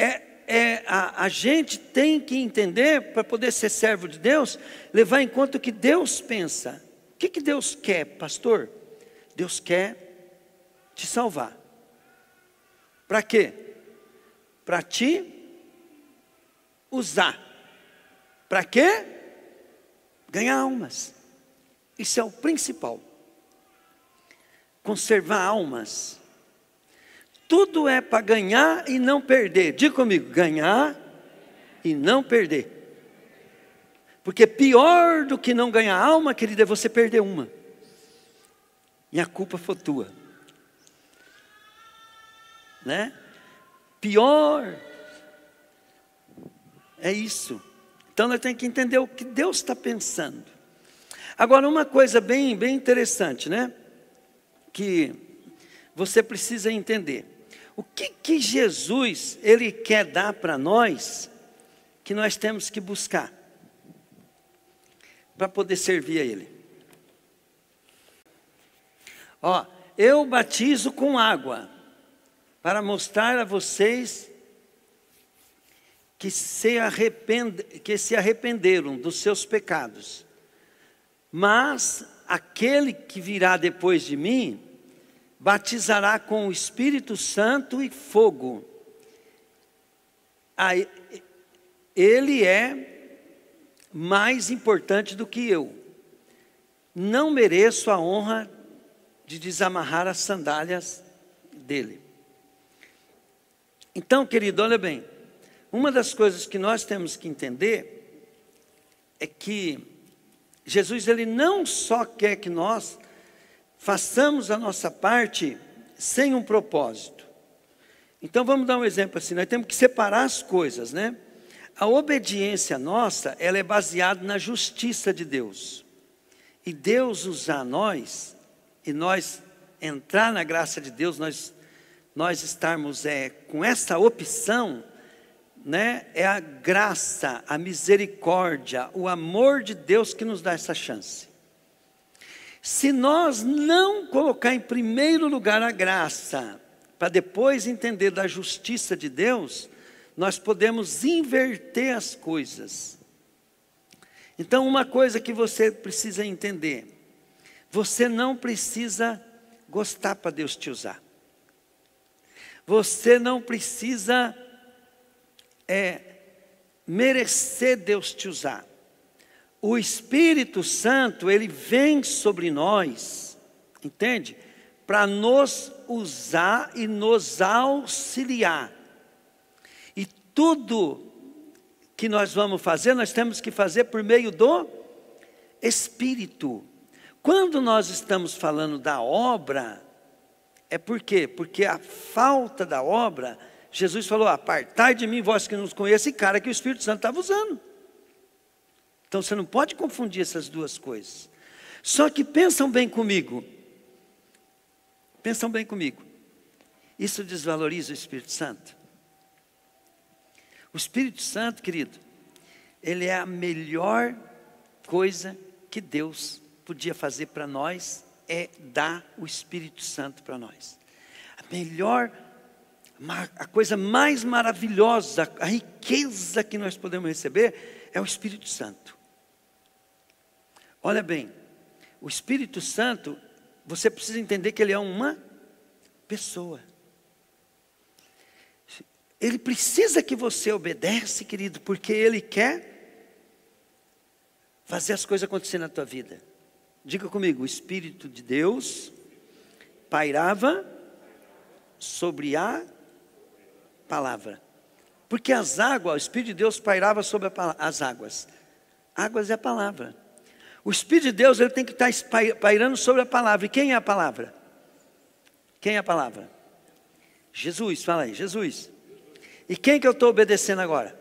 a gente tem que entender, para poder ser servo de Deus, levar em conta o que Deus pensa. O que Deus quer, pastor? Deus quer te salvar. Para quê? Para te usar. Para quê? Ganhar almas. Isso é o principal. Conservar almas. Tudo é para ganhar e não perder. Diga comigo, ganhar e não perder. Porque pior do que não ganhar alma, querida, é você perder uma. E a culpa foi tua. Né? Pior é isso. Então nós temos que entender o que Deus está pensando. Agora uma coisa bem interessante, né? Que você precisa entender. O que Jesus, Ele quer dar para nós, que nós temos que buscar, para poder servir a Ele. Ó, eu batizo com água, para mostrar a vocês que se arrependeram dos seus pecados. Mas aquele que virá depois de mim, batizará com o Espírito Santo e fogo. Ele é mais importante do que eu. Não mereço a honra de desamarrar as sandálias dele. Então, querido, olha bem. Uma das coisas que nós temos que entender é que Jesus, Ele não só quer que nós façamos a nossa parte sem um propósito. Então vamos dar um exemplo assim, nós temos que separar as coisas, né? A obediência nossa, ela é baseada na justiça de Deus. E Deus usar nós, e nós entrar na graça de Deus, nós estarmos com essa opção, né? É a graça, a misericórdia, o amor de Deus que nos dá essa chance. Se nós não colocar em primeiro lugar a graça, para depois entender da justiça de Deus, nós podemos inverter as coisas. Então uma coisa que você precisa entender, você não precisa gostar para Deus te usar. Você não precisa merecer Deus te usar. O Espírito Santo, ele vem sobre nós, entende? Para nos usar e nos auxiliar. E tudo que nós vamos fazer, nós temos que fazer por meio do Espírito. Quando nós estamos falando da obra, é por quê? Porque a falta da obra, Jesus falou, apartai de mim, vós que não conhecem, cara que o Espírito Santo estava usando. Então você não pode confundir essas duas coisas. Só que pensam bem comigo. Pensam bem comigo. Isso desvaloriza o Espírito Santo? O Espírito Santo, querido, ele é a melhor coisa que Deus podia fazer para nós, é dar o Espírito Santo para nós. A coisa mais maravilhosa, a riqueza que nós podemos receber é o Espírito Santo. Olha bem, o Espírito Santo, você precisa entender que ele é uma pessoa. Ele precisa que você obedece, querido, porque ele quer fazer as coisas acontecerem na tua vida. Diga comigo, o Espírito de Deus pairava sobre a palavra. Porque as águas, o Espírito de Deus pairava sobre as águas. Águas é a palavra. O Espírito de Deus, ele tem que estar pairando sobre a palavra. E quem é a palavra? Quem é a palavra? Jesus, fala aí, Jesus. E quem que eu estou obedecendo agora?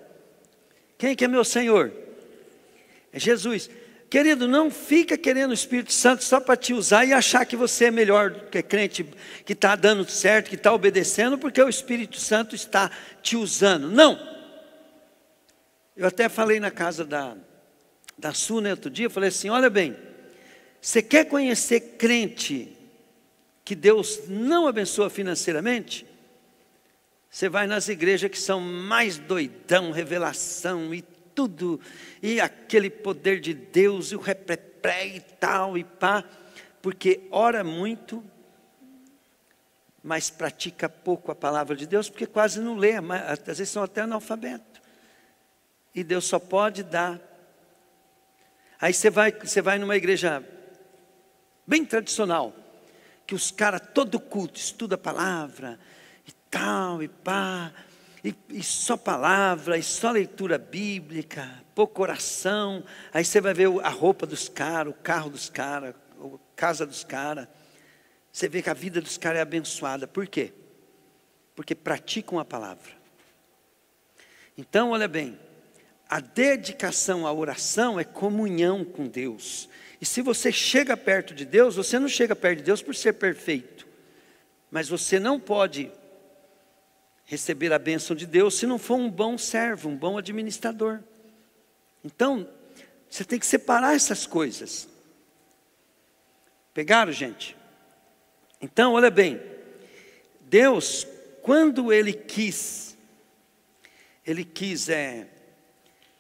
Quem que é meu Senhor? É Jesus. Querido, não fica querendo o Espírito Santo só para te usar e achar que você é melhor do que crente, que está dando certo, que está obedecendo, porque o Espírito Santo está te usando. Não. Eu até falei na casa da Su, né, outro dia, eu falei assim, olha bem, você quer conhecer crente que Deus não abençoa financeiramente? Você vai nas igrejas que são mais doidão, revelação e tudo, e aquele poder de Deus, e o reprepré e tal, e pá, porque ora muito, mas pratica pouco a palavra de Deus, porque quase não lê, às vezes são até analfabetos, e Deus só pode dar. Aí você vai numa igreja bem tradicional, que os caras todo culto estuda a palavra, e tal, e pá, e só palavra, e só leitura bíblica, pouco oração. Aí você vai ver a roupa dos caras, o carro dos caras, a casa dos caras. Você vê que a vida dos caras é abençoada. Por quê? Porque praticam a palavra. Então, olha bem, a dedicação à oração é comunhão com Deus. E se você chega perto de Deus, você não chega perto de Deus por ser perfeito. Mas você não pode receber a bênção de Deus se não for um bom servo, um bom administrador. Então, você tem que separar essas coisas. Pegaram, gente? Então, olha bem, Deus, quando Ele quis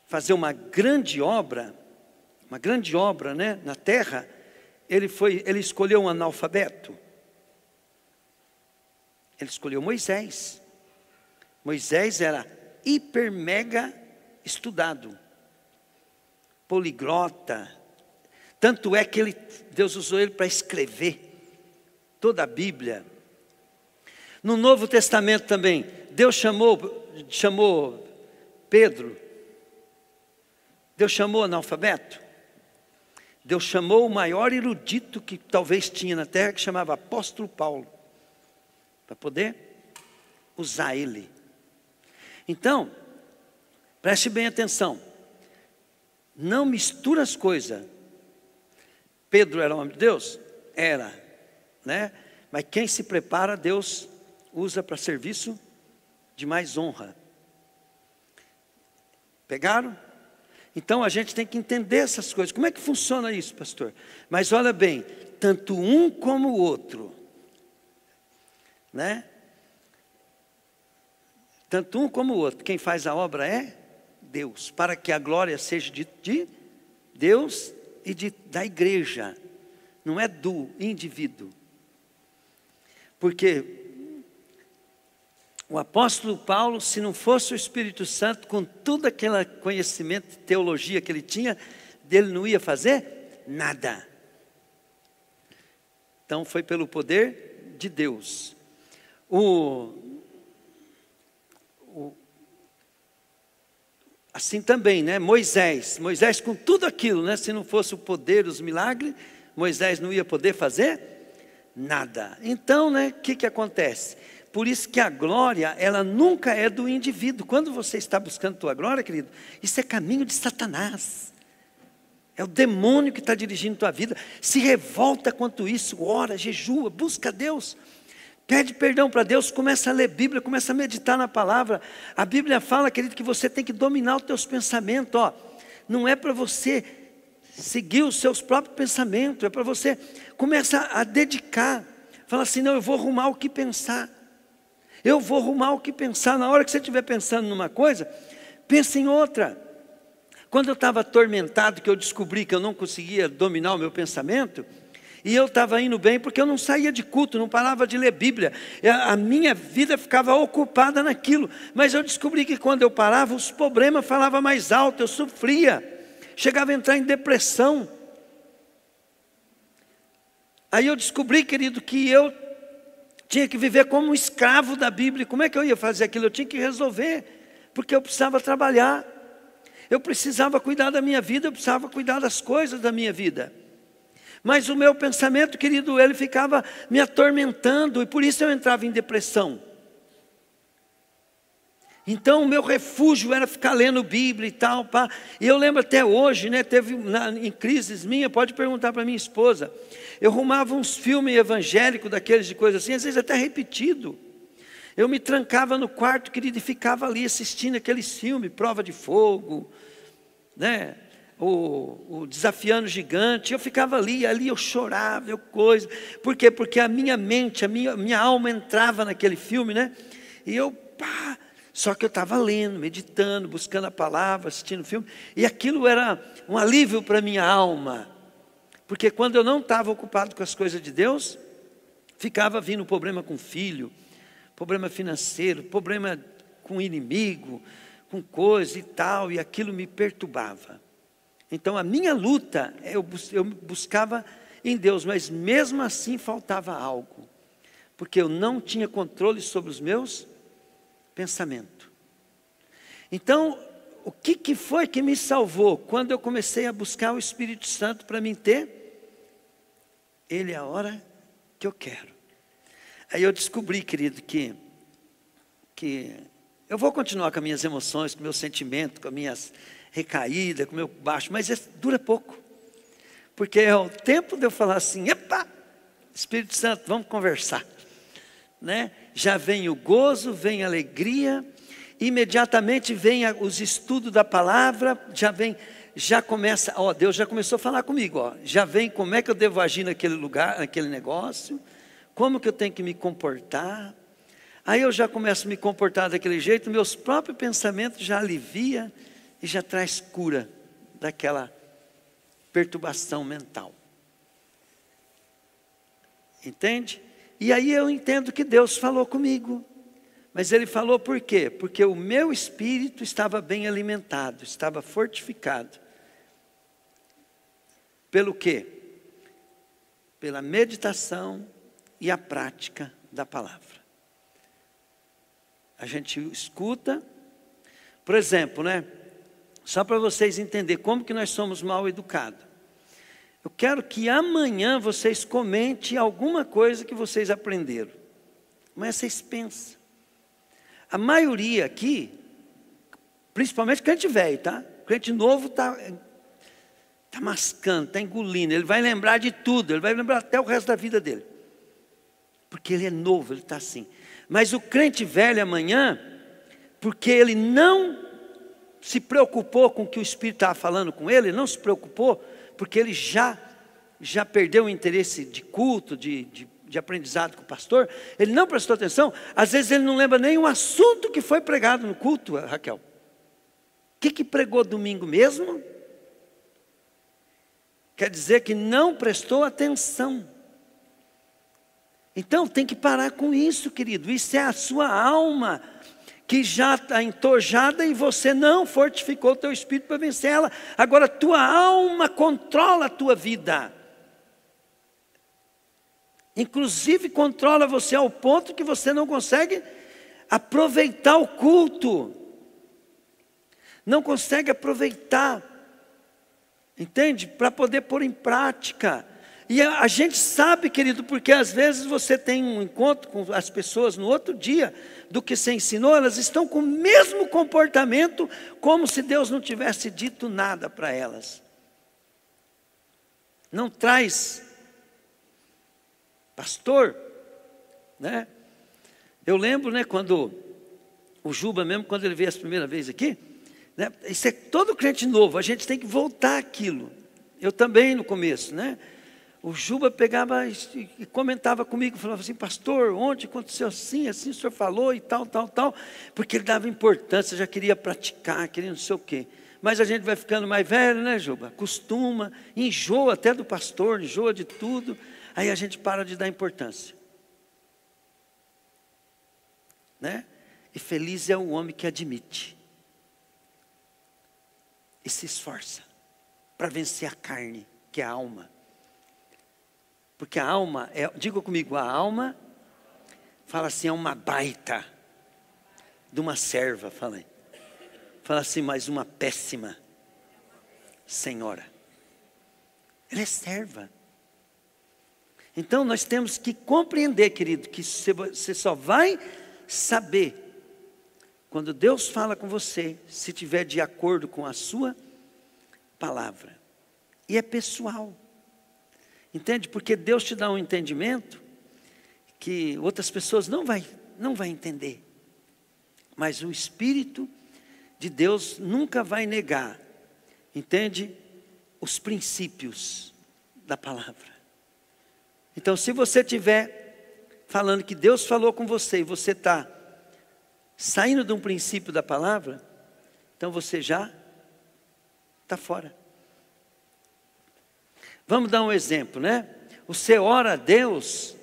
fazer uma grande obra, né, na terra, Ele escolheu um analfabeto. Ele escolheu Moisés. Moisés era hiper mega estudado, poliglota. Tanto é que Deus usou ele para escrever toda a Bíblia. No Novo Testamento também, Deus chamou Pedro. Deus chamou analfabeto. Deus chamou o maior erudito que talvez tinha na terra, que chamava apóstolo Paulo, para poder usar ele. Então, preste bem atenção, não mistura as coisas. Pedro era homem de Deus? Era, né? Mas quem se prepara, Deus usa para serviço de mais honra. Pegaram? Então a gente tem que entender essas coisas. Como é que funciona isso, pastor? Mas olha bem, tanto um como o outro, né? Tanto um como o outro, quem faz a obra é Deus, para que a glória seja de Deus e da igreja, não é do indivíduo. Porque o apóstolo Paulo, se não fosse o Espírito Santo, com todo aquele conhecimento de teologia que ele tinha, ele não ia fazer nada. Então foi pelo poder de Deus. Assim também, né? Moisés com tudo aquilo, né? Se não fosse o poder, os milagres, Moisés não ia poder fazer nada. Então, né? O que acontece? Por isso que a glória, ela nunca é do indivíduo. Quando você está buscando a tua glória, querido, isso é caminho de Satanás. É o demônio que está dirigindo a tua vida. Se revolta quanto isso, ora, jejua, busca Deus. Pede perdão para Deus, começa a ler Bíblia, começa a meditar na palavra. A Bíblia fala, querido, que você tem que dominar os teus pensamentos. Ó. Não é para você seguir os seus próprios pensamentos, é para você começar a dedicar. Fala assim, não, eu vou arrumar o que pensar. Eu vou arrumar o que pensar. Na hora que você estiver pensando numa coisa, pense em outra. Quando eu estava atormentado, que eu descobri que eu não conseguia dominar o meu pensamento, e eu estava indo bem, porque eu não saía de culto, não parava de ler Bíblia. A minha vida ficava ocupada naquilo. Mas eu descobri que quando eu parava, os problemas falavam mais alto, eu sofria. Chegava a entrar em depressão. Aí eu descobri, querido, que eu tinha que viver como um escravo da Bíblia. Como é que eu ia fazer aquilo? Eu tinha que resolver, porque eu precisava trabalhar. Eu precisava cuidar da minha vida, eu precisava cuidar das coisas da minha vida. Mas o meu pensamento, querido, ele ficava me atormentando, e por isso eu entrava em depressão. Então o meu refúgio era ficar lendo Bíblia e tal, pá. E eu lembro até hoje, né, em crises minha, pode perguntar para minha esposa, eu arrumava uns filmes evangélicos daqueles de coisa assim, às vezes até repetido. Eu me trancava no quarto, querido, e ficava ali assistindo aqueles filmes, Prova de Fogo, né, o Desafiando o Gigante. Eu ficava ali eu chorava, coisa. Por quê? Porque a minha mente, a minha alma entrava naquele filme, né? E eu, pá. Só que eu estava lendo, meditando, buscando a palavra, assistindo o filme. E aquilo era um alívio para a minha alma. Porque quando eu não estava ocupado com as coisas de Deus, ficava vindo problema com o filho, problema financeiro, problema com o inimigo, com coisa e tal. E aquilo me perturbava. Então a minha luta, eu buscava em Deus. Mas mesmo assim faltava algo. Porque eu não tinha controle sobre os meus pensamento. Então, o que foi que me salvou? Quando eu comecei a buscar o Espírito Santo para mim ter, Ele é a hora que eu quero. Aí eu descobri, querido, que eu vou continuar com as minhas emoções, com o meu sentimento, com as minhas recaídas, com o meu baixo, mas isso dura pouco. Porque é o tempo de eu falar assim, epa, Espírito Santo, vamos conversar. Né? Já vem o gozo, vem a alegria, imediatamente vem os estudos da palavra, já começa, Deus já começou a falar comigo, já vem como é que eu devo agir naquele lugar, naquele negócio, como que eu tenho que me comportar. Aí eu já começo a me comportar daquele jeito, meus próprios pensamentos já alivia e já traz cura daquela perturbação mental. Entende? E aí eu entendo que Deus falou comigo. Mas Ele falou por quê? Porque o meu espírito estava bem alimentado, estava fortificado. Pelo quê? Pela meditação e a prática da palavra. A gente escuta, por exemplo, né? Só para vocês entenderem como que nós somos mal educados. Eu quero que amanhã vocês comentem alguma coisa que vocês aprenderam. Mas vocês pensam. A maioria aqui, principalmente crente velho, tá? Crente novo está mascando, está engolindo. Ele vai lembrar de tudo, ele vai lembrar até o resto da vida dele. Porque ele é novo, ele está assim. Mas o crente velho amanhã, porque ele não se preocupou com o que o Espírito estava falando com ele, não se preocupou, porque ele já perdeu o interesse de culto, de aprendizado com o pastor, ele não prestou atenção, às vezes ele não lembra nem o assunto que foi pregado no culto, Raquel. O que pregou domingo mesmo? Quer dizer que não prestou atenção. Então tem que parar com isso, querido. Isso é a sua alma que já está entojada e você não fortificou o teu espírito para vencer ela. Agora tua alma controla a tua vida. Inclusive controla você ao ponto que você não consegue aproveitar o culto. Não consegue aproveitar. Entende? Para poder pôr em prática. E a gente sabe, querido, porque às vezes você tem um encontro com as pessoas no outro dia do que você ensinou, elas estão com o mesmo comportamento, como se Deus não tivesse dito nada para elas. Não traz, pastor, né? Eu lembro, né, quando o Juba mesmo, quando ele veio a primeira vez aqui, né, isso é todo crente novo, a gente tem que voltar àquilo. Eu também no começo, né? O Juba pegava e comentava comigo, falava assim, pastor, ontem aconteceu assim, assim o senhor falou e tal, porque ele dava importância, já queria praticar, queria não sei o quê. Mas a gente vai ficando mais velho, né, Juba? Acostuma, enjoa até do pastor, enjoa de tudo, aí a gente para de dar importância. Né? E feliz é o homem que admite e se esforça para vencer a carne, que é a alma. Porque a alma, diga comigo, a alma, fala assim, é uma baita de uma serva, fala assim, mas uma péssima senhora. Ela é serva. Então nós temos que compreender, querido, que você só vai saber Quando Deus fala com você, se tiver de acordo com a sua palavra. E é pessoal. Entende? Porque Deus te dá um entendimento que outras pessoas não vai entender. Mas o Espírito de Deus nunca vai negar, entende? Os princípios da palavra. Então, se você estiver falando que Deus falou com você e você está saindo de um princípio da palavra, então você já está fora. Vamos dar um exemplo, né? Você ora a Deus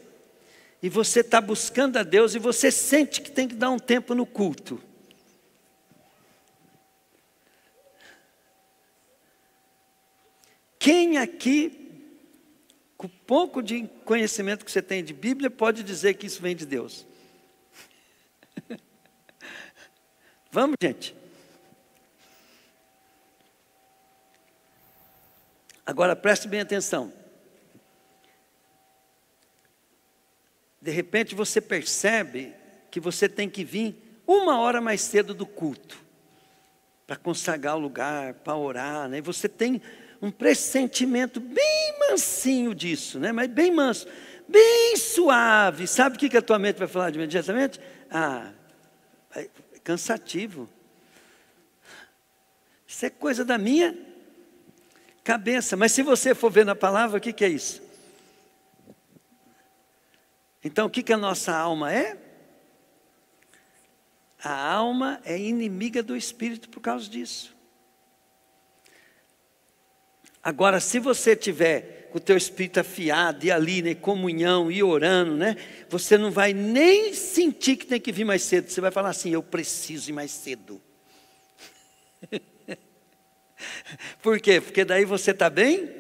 e você está buscando a Deus e você sente que tem que dar um tempo no culto. Quem aqui, com pouco de conhecimento que você tem de Bíblia, pode dizer que isso vem de Deus? Vamos, gente. Agora preste bem atenção. De repente você percebe que você tem que vir 1 hora mais cedo do culto, para consagrar o lugar, para orar, né? Você tem um pressentimento bem mansinho disso, né? Mas bem manso, bem suave. Sabe o que a tua mente vai falar de imediatamente? É cansativo. Isso é coisa da minha cabeça. Mas se você for ver na palavra, o que é isso? Então, o que a nossa alma é? A alma é inimiga do Espírito por causa disso. Agora, se você tiver com o teu espírito afiado, e ali, né, comunhão, e orando, né, você não vai nem sentir que tem que vir mais cedo. Você vai falar assim, eu preciso ir mais cedo. Por quê? Porque daí você está bem?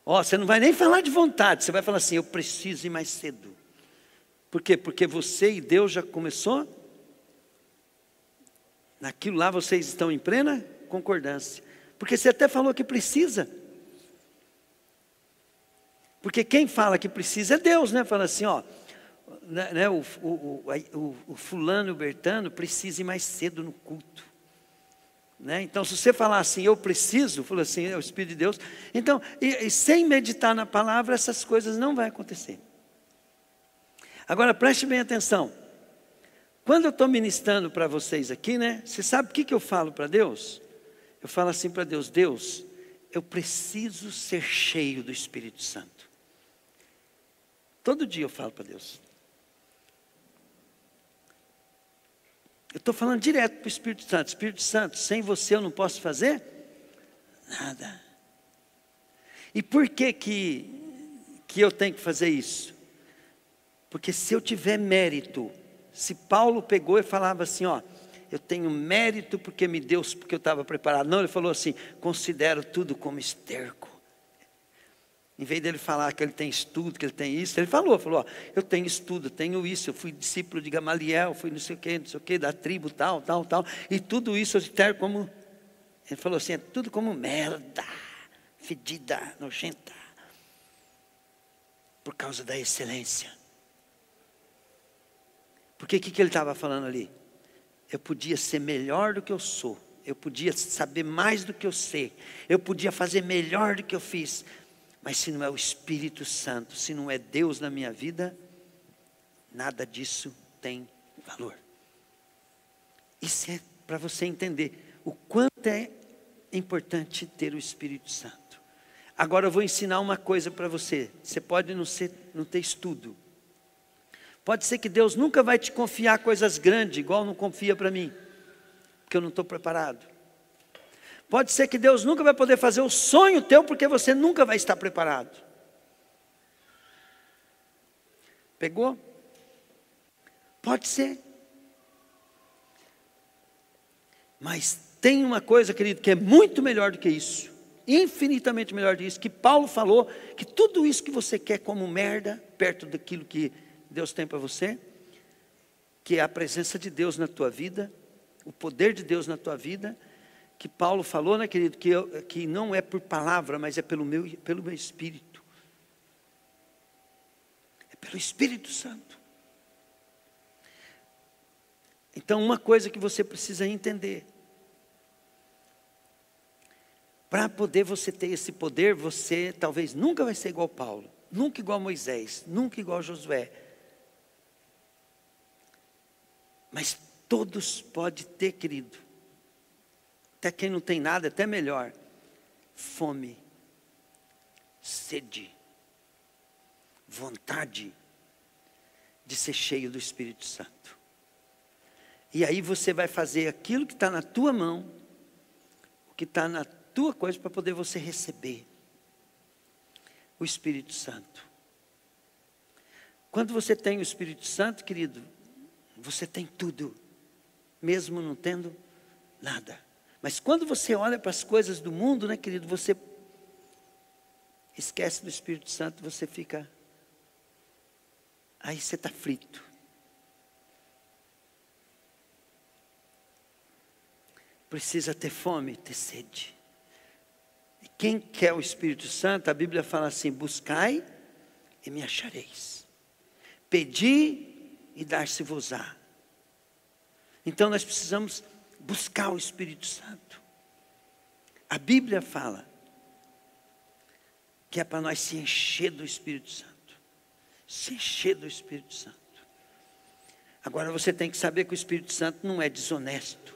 Você não vai nem falar de vontade, você vai falar assim, eu preciso ir mais cedo. Por quê? Porque você e Deus já começou. Naquilo lá vocês estão em plena concordância. Porque você até falou que precisa. Porque quem fala que precisa é Deus, né? Fala assim, né, o fulano, o Bertano, precisa ir mais cedo no culto. Né? Então, se você falar assim, eu preciso, falou assim, é o Espírito de Deus. Então, e sem meditar na palavra, essas coisas não vão acontecer. Agora, preste bem atenção. Quando eu estou ministrando para vocês aqui, né? Você sabe o que eu falo para Deus? Eu falo assim para Deus, Deus, eu preciso ser cheio do Espírito Santo. Todo dia eu falo para Deus. Eu estou falando direto para o Espírito Santo. Espírito Santo, sem você eu não posso fazer nada. E por que eu tenho que fazer isso? Porque se eu tiver mérito, se Paulo pegou e falava assim, eu tenho mérito porque me deu, porque eu estava preparado. Não, ele falou assim, considero tudo como esterco. Em vez dele falar que ele tem estudo, que ele tem isso, ele falou, eu tenho estudo, eu tenho isso, eu fui discípulo de Gamaliel, fui não sei o que, da tribo tal, e tudo isso eu esterco como, ele falou assim, é tudo como merda, fedida, nojenta, por causa da excelência. Porque o que ele estava falando ali? Eu podia ser melhor do que eu sou, eu podia saber mais do que eu sei, eu podia fazer melhor do que eu fiz, mas se não é o Espírito Santo, se não é Deus na minha vida, nada disso tem valor. Isso é para você entender o quanto é importante ter o Espírito Santo. Agora eu vou ensinar uma coisa para você. Você pode não ter estudo. Pode ser que Deus nunca vai te confiar coisas grandes, igual não confia para mim, porque eu não estou preparado. Pode ser que Deus nunca vai poder fazer o sonho teu, porque você nunca vai estar preparado. Pegou? Pode ser. Mas tem uma coisa, querido, que é muito melhor do que isso. Infinitamente melhor do que isso. Que Paulo falou, que tudo isso que você quer como merda, perto daquilo que Deus tem para você, que é a presença de Deus na tua vida, o poder de Deus na tua vida, que Paulo falou, né, querido, que não é por palavra, mas é pelo meu Espírito. É pelo Espírito Santo. Então, uma coisa que você precisa entender: para poder você ter esse poder, você talvez nunca vai ser igual Paulo, nunca igual Moisés, nunca igual Josué. Mas todos podem ter, querido, até quem não tem nada, até melhor, fome, sede, vontade de ser cheio do Espírito Santo. E aí você vai fazer aquilo que está na tua mão, o que está na tua coisa, para poder você receber o Espírito Santo. Quando você tem o Espírito Santo, querido, você tem tudo, mesmo não tendo nada. Mas quando você olha para as coisas do mundo, né, querido, você esquece do Espírito Santo, você fica, aí você está frito. Precisa ter fome, ter sede. E quem quer o Espírito Santo, a Bíblia fala assim: buscai e me achareis. Pedi e dar-se-vos-á. Então nós precisamos buscar o Espírito Santo. A Bíblia fala que é para nós se encher do Espírito Santo. Se encher do Espírito Santo. Agora você tem que saber que o Espírito Santo não é desonesto.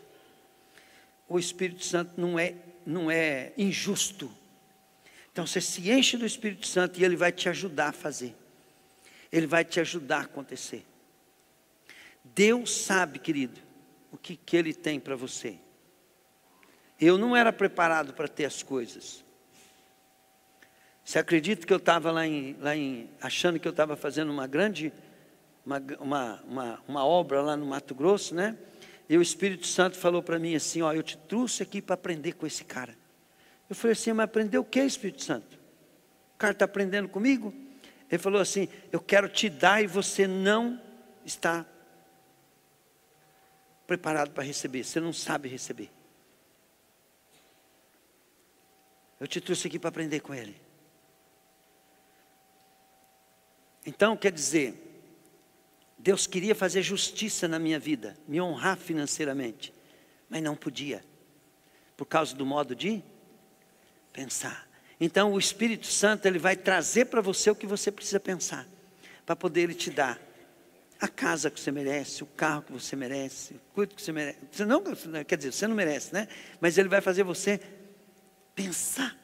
O Espírito Santo não é injusto. Então você se enche do Espírito Santo e Ele vai te ajudar a fazer. Ele vai te ajudar a acontecer. Deus sabe, querido, o que Ele tem para você. Eu não era preparado para ter as coisas. Você acredita que eu estava achando que eu estava fazendo uma grande, uma obra lá no Mato Grosso, né? E o Espírito Santo falou para mim assim: ó, eu te trouxe aqui para aprender com esse cara. Eu falei assim: mas aprender o que, Espírito Santo? O cara está aprendendo comigo? Ele falou assim: eu quero te dar e você não está preparado para receber, você não sabe receber. Eu te trouxe aqui para aprender com ele. Então, quer dizer, Deus queria fazer justiça na minha vida, me honrar financeiramente, mas não podia, por causa do modo de pensar. Então o Espírito Santo, ele vai trazer para você o que você precisa pensar, para poder ele te dar a casa que você merece, o carro que você merece, o culto que você merece. Você não, quer dizer, você não merece, né? Mas ele vai fazer você pensar,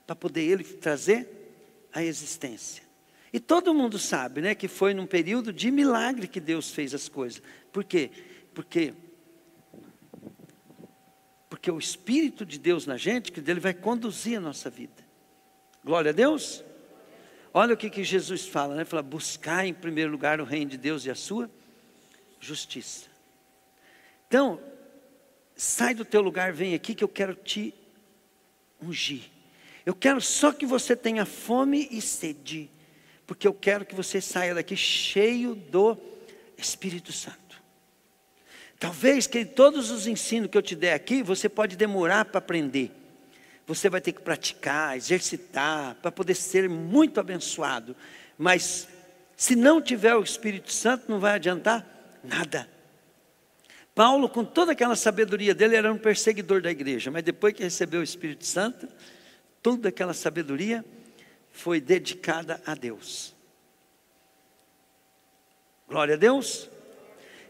para poder ele trazer a existência. E todo mundo sabe, né, que foi num período de milagre que Deus fez as coisas. Por quê? Porque o Espírito de Deus na gente, que ele vai conduzir a nossa vida. Glória a Deus. Olha o que Jesus fala, né? Fala: buscar em primeiro lugar o reino de Deus e a sua justiça. Então, sai do teu lugar, vem aqui que eu quero te ungir. Eu quero só que você tenha fome e sede, porque eu quero que você saia daqui cheio do Espírito Santo. Talvez que todos os ensinos que eu te der aqui, você pode demorar para aprender. Você vai ter que praticar, exercitar, para poder ser muito abençoado. Mas se não tiver o Espírito Santo, não vai adiantar nada. Paulo, com toda aquela sabedoria dele, era um perseguidor da igreja. Mas depois que recebeu o Espírito Santo, toda aquela sabedoria foi dedicada a Deus. Glória a Deus.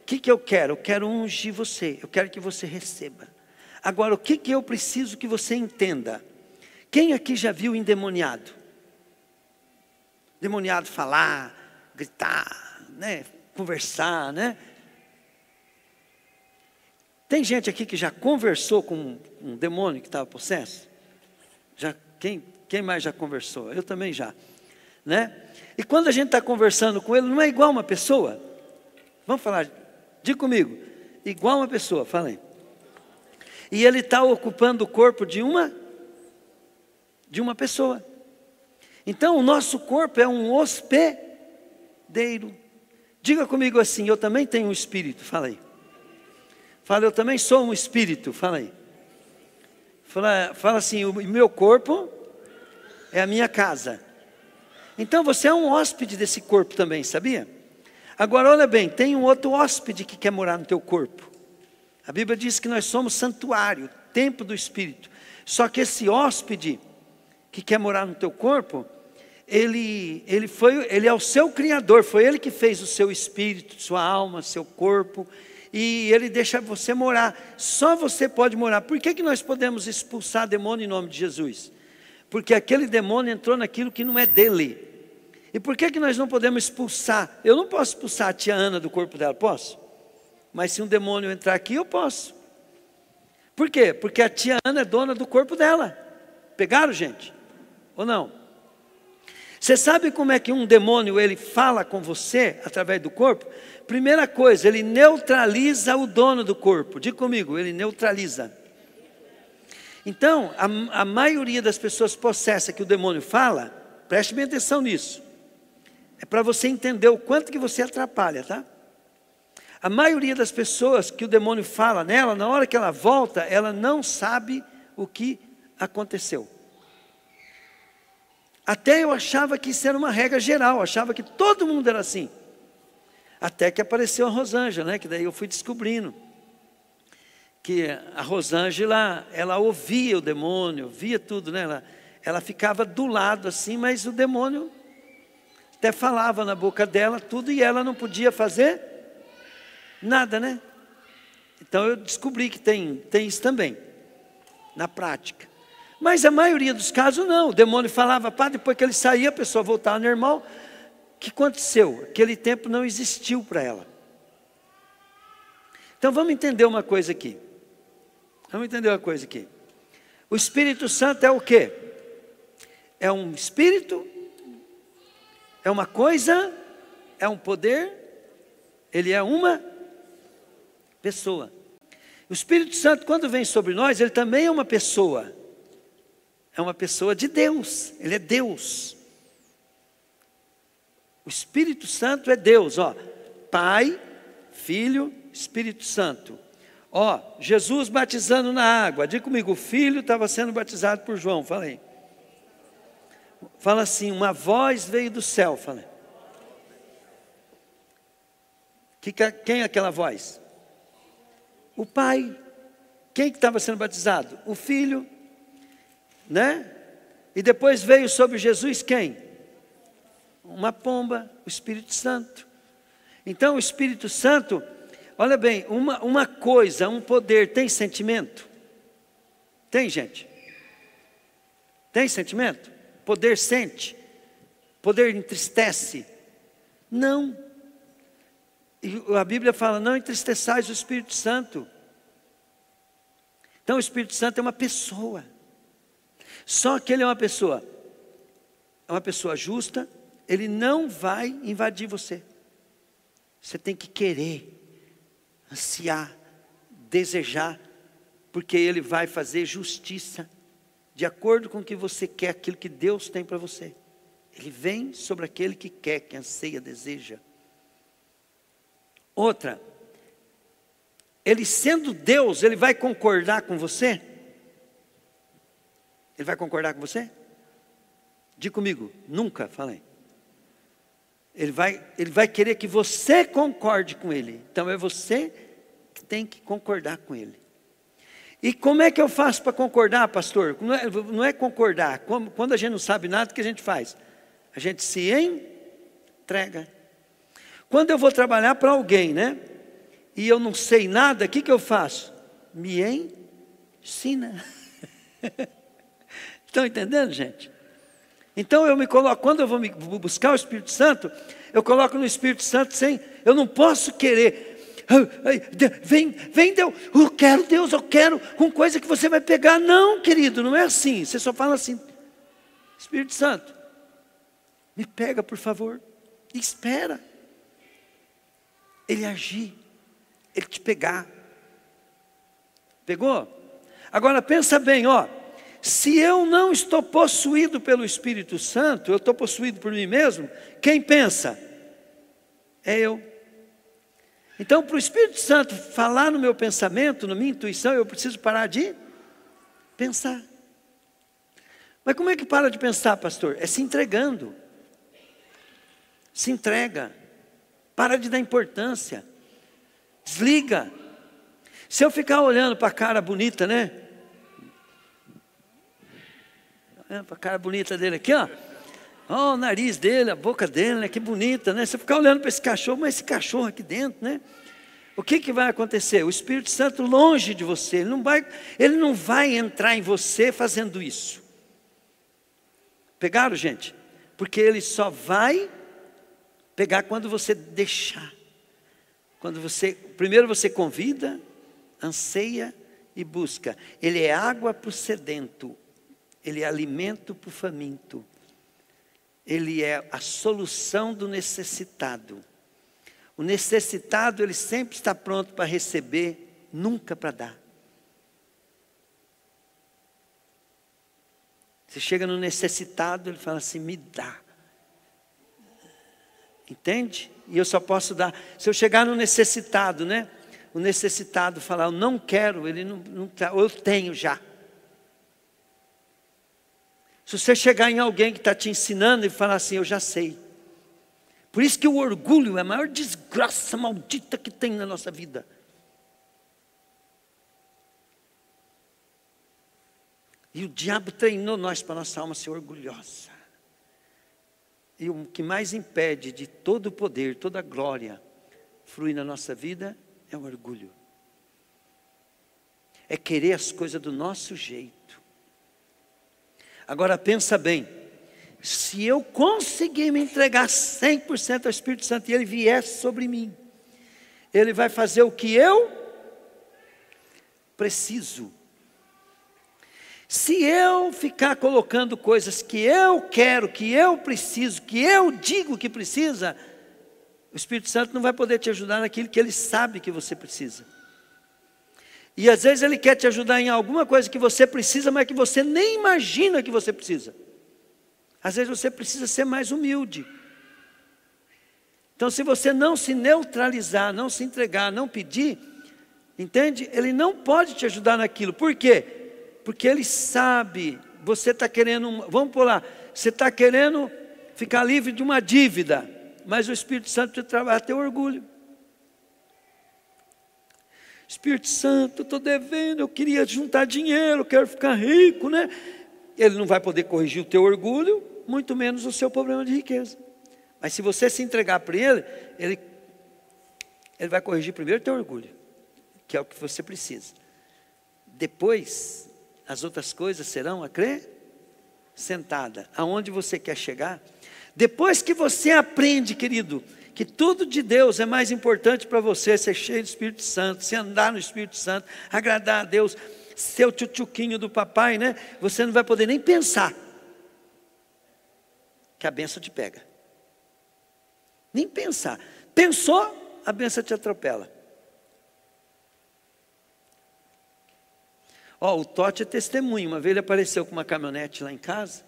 O que eu quero? Eu quero ungir você. Eu quero que você receba. Agora, o que eu preciso que você entenda? Quem aqui já viu endemoniado? Endemoniado falar, gritar, né? Conversar, né? Tem gente aqui que já conversou com um demônio que estava possesso? Já, quem mais já conversou? Eu também já, né? E quando a gente está conversando com ele, não é igual uma pessoa? Vamos falar, diga comigo, igual uma pessoa, fala aí. E ele está ocupando o corpo de uma pessoa. Então o nosso corpo é um hospedeiro. Diga comigo assim: eu também tenho um espírito, fala aí. Fala: eu também sou um espírito, fala aí. Fala assim: o meu corpo é a minha casa. Então você é um hóspede desse corpo também, sabia? Agora olha bem, tem um outro hóspede que quer morar no teu corpo. A Bíblia diz que nós somos santuário, templo do Espírito. Só que esse hóspede que quer morar no teu corpo, ele é o seu criador, foi ele que fez o seu espírito, sua alma, seu corpo, e ele deixa você morar. Só você pode morar. Por que nós podemos expulsar demônio em nome de Jesus? Porque aquele demônio entrou naquilo que não é dele. E por que nós não podemos expulsar? Eu não posso expulsar a tia Ana do corpo dela, posso? Mas se um demônio entrar aqui, eu posso. Por quê? Porque a tia Ana é dona do corpo dela. Pegaram, gente? Ou não? Você sabe como é que um demônio ele fala com você através do corpo? Primeira coisa, ele neutraliza o dono do corpo. Diga comigo, ele neutraliza. Então, a maioria das pessoas possessas que o demônio fala, preste bem atenção nisso. É para você entender o quanto que você atrapalha, tá? A maioria das pessoas que o demônio fala nela, na hora que ela volta, ela não sabe o que aconteceu. Até eu achava que isso era uma regra geral, achava que todo mundo era assim. Até que apareceu a Rosângela, né? Que daí eu fui descobrindo que a Rosângela, ela ouvia o demônio, via tudo, né? Ela ficava do lado assim, mas o demônio até falava na boca dela tudo e ela não podia fazer nada, né? Então eu descobri que tem isso também, na prática. Mas a maioria dos casos não, o demônio falava, pá, depois que ele saía, a pessoa voltava ao normal. O que aconteceu? Aquele tempo não existiu para ela. Então vamos entender uma coisa aqui. O Espírito Santo é o quê? É um espírito? É uma coisa? É um poder? Ele é uma pessoa. O Espírito Santo, quando vem sobre nós, ele também é uma pessoa. É uma pessoa de Deus, ele é Deus. O Espírito Santo é Deus, ó. Pai, Filho, Espírito Santo. Ó, Jesus batizando na água. Diga comigo, o Filho estava sendo batizado por João, falei. Fala assim, uma voz veio do céu, falei. Quem é aquela voz? O Pai. Quem que estava sendo batizado? O Filho. Né? E depois veio sobre Jesus quem? Uma pomba, o Espírito Santo. Então o Espírito Santo, olha bem, uma coisa, um poder, tem sentimento? Tem, gente? Tem sentimento? Poder sente? Poder entristece? Não. E a Bíblia fala, não entristeçais o Espírito Santo. Então o Espírito Santo é uma pessoa. Só que ele é uma pessoa justa, ele não vai invadir você. Você tem que querer, ansiar, desejar, porque ele vai fazer justiça, de acordo com o que você quer, aquilo que Deus tem para você. Ele vem sobre aquele que quer, que anseia, deseja. Outra, ele sendo Deus, ele vai concordar com você? Ele vai concordar com você? Diga comigo, nunca, falei. Ele vai querer que você concorde com ele. Então é você que tem que concordar com ele. E como é que eu faço para concordar, pastor? Não é concordar. Quando a gente não sabe nada, o que a gente faz? A gente se entrega. Quando eu vou trabalhar para alguém, né? E eu não sei nada, o que eu faço? Me ensina. Estão entendendo, gente? Então eu me coloco, quando eu vou buscar o Espírito Santo, eu coloco no Espírito Santo eu não posso querer, vem Deus, eu quero, com coisa que você vai pegar. Não, querido, não é assim. Você só fala assim, Espírito Santo, me pega por favor, e espera ele agir, ele te pegar. Pegou? Agora pensa bem, ó. Se eu não estou possuído pelo Espírito Santo, eu estou possuído por mim mesmo, quem pensa? É eu. Então, para o Espírito Santo falar no meu pensamento, na minha intuição, eu preciso parar de pensar. Mas como é que para de pensar, pastor? É se entregando. Se entrega. Para de dar importância. Desliga. Se eu ficar olhando para a cara bonita, né? Olhando para a cara bonita dele aqui, ó. Ó, o nariz dele, a boca dele, né? Que bonita, né? Se eu ficar olhando para esse cachorro, mas esse cachorro aqui dentro, né? O que vai acontecer? O Espírito Santo longe de você, ele não vai entrar em você fazendo isso. Pegaram, gente? Porque ele só vai pegar quando você deixar. Primeiro você convida, anseia e busca. Ele é água para o sedento, ele é alimento para o faminto, ele é a solução do necessitado. O necessitado, ele sempre está pronto para receber, nunca para dar. Você chega no necessitado, ele fala assim, me dá. Entende? E eu só posso dar. Se eu chegar no necessitado, né? O necessitado falar, eu não quero, ele não eu tenho já. Se você chegar em alguém que está te ensinando e falar assim, eu já sei. Por isso que o orgulho é a maior desgraça maldita que tem na nossa vida. E o diabo treinou nós para nossa alma ser orgulhosa. E o que mais impede de todo o poder, toda a glória fluir na nossa vida é o orgulho. É querer as coisas do nosso jeito. Agora pensa bem, se eu conseguir me entregar 100% ao Espírito Santo e ele vier sobre mim, ele vai fazer o que eu preciso. Se eu ficar colocando coisas que eu quero, que eu preciso, que eu digo que precisa, o Espírito Santo não vai poder te ajudar naquilo que ele sabe que você precisa. E às vezes ele quer te ajudar em alguma coisa que você precisa, mas que você nem imagina que você precisa. Às vezes você precisa ser mais humilde. Então se você não se neutralizar, não se entregar, não pedir, entende? Ele não pode te ajudar naquilo. Por quê? Porque ele sabe, você está querendo, vamos por lá, você está querendo ficar livre de uma dívida, mas o Espírito Santo te trabalha teu orgulho. Espírito Santo, eu estou devendo, eu queria juntar dinheiro, eu quero ficar rico, né? Ele não vai poder corrigir o teu orgulho, muito menos o seu problema de riqueza. Mas se você se entregar para ele vai corrigir primeiro o teu orgulho, que é o que você precisa. Depois, as outras coisas serão acrescentadas. Aonde você quer chegar? Depois que você aprende, querido, que tudo de Deus é mais importante para você, ser cheio do Espírito Santo, se andar no Espírito Santo, agradar a Deus, ser o tchutchuquinho do papai, né? Você não vai poder nem pensar que a bênção te pega. Nem pensar. Pensou, a bênção te atropela. Ó, o Totti é testemunho. Uma vez ele apareceu com uma caminhonete lá em casa,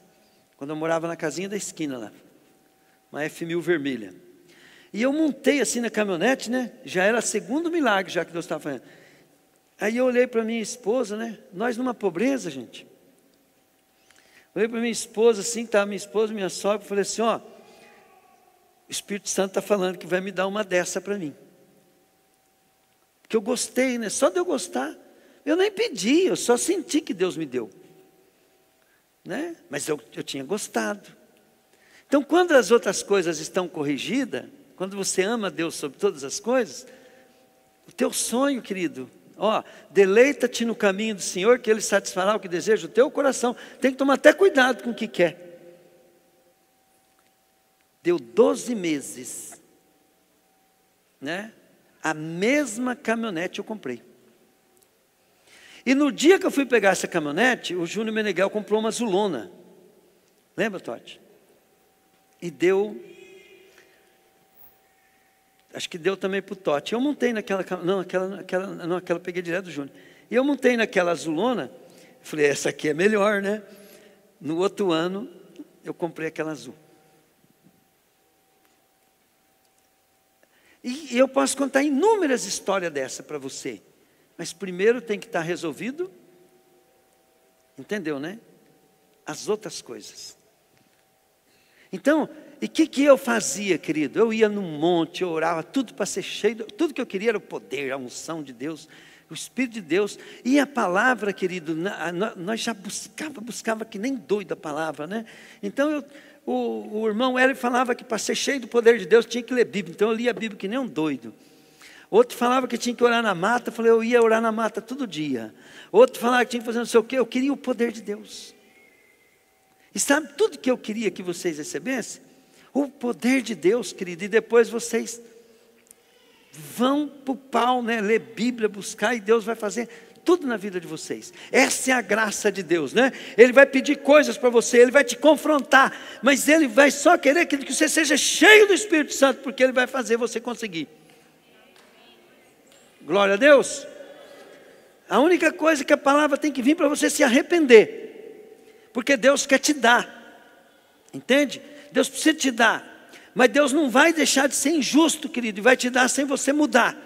quando eu morava na casinha da esquina lá, uma F1000 vermelha. E eu montei assim na caminhonete, né? Já era o segundo milagre já que Deus estava fazendo. Aí eu olhei para minha esposa, né? Nós numa pobreza, gente. Olhei para minha esposa assim, estava minha esposa, minha sogra, falei assim, ó, o Espírito Santo está falando que vai me dar uma dessa para mim. Porque eu gostei, né? Só de eu gostar. Eu nem pedi, eu só senti que Deus me deu. Né? Mas eu tinha gostado. Então quando as outras coisas estão corrigidas, quando você ama Deus sobre todas as coisas, o teu sonho, querido, ó, deleita-te no caminho do Senhor, que Ele satisfará o que deseja o teu coração. Tem que tomar até cuidado com o que quer. Deu 12 meses, né? A mesma caminhonete eu comprei. E no dia que eu fui pegar essa caminhonete, o Júnior Meneghel comprou uma Zulona. Lembra, Totti? E deu, acho que deu também para o Totti. Eu montei naquela, não, aquela eu peguei direto do Júnior. E eu montei naquela Zulona, falei, essa aqui é melhor, né? No outro ano, eu comprei aquela azul. E eu posso contar inúmeras histórias dessa para você. Mas primeiro tem que estar resolvido, entendeu, né? As outras coisas. Então, e o que eu fazia, querido? Eu ia no monte, eu orava, tudo para ser cheio, tudo que eu queria era o poder, a unção de Deus. O Espírito de Deus. E a palavra, querido, nós já buscava que nem doido a palavra, né? Então o irmão Hélio falava que para ser cheio do poder de Deus tinha que ler Bíblia. Então eu lia a Bíblia que nem um doido. Outro falava que tinha que orar na mata. Eu falei, eu ia orar na mata todo dia. Outro falava que tinha que fazer não sei o quê. Eu queria o poder de Deus. E sabe tudo que eu queria que vocês recebessem? O poder de Deus, querido. E depois vocês vão para o pau, né? Ler Bíblia, buscar, e Deus vai fazer tudo na vida de vocês. Essa é a graça de Deus, né? Ele vai pedir coisas para você, Ele vai te confrontar, mas Ele vai só querer que você seja cheio do Espírito Santo, porque Ele vai fazer você conseguir. Glória a Deus. A única coisa que a palavra tem que vir para você se arrepender, porque Deus quer te dar, entende? Deus precisa te dar, mas Deus não vai deixar de ser injusto, querido, e vai te dar sem você mudar.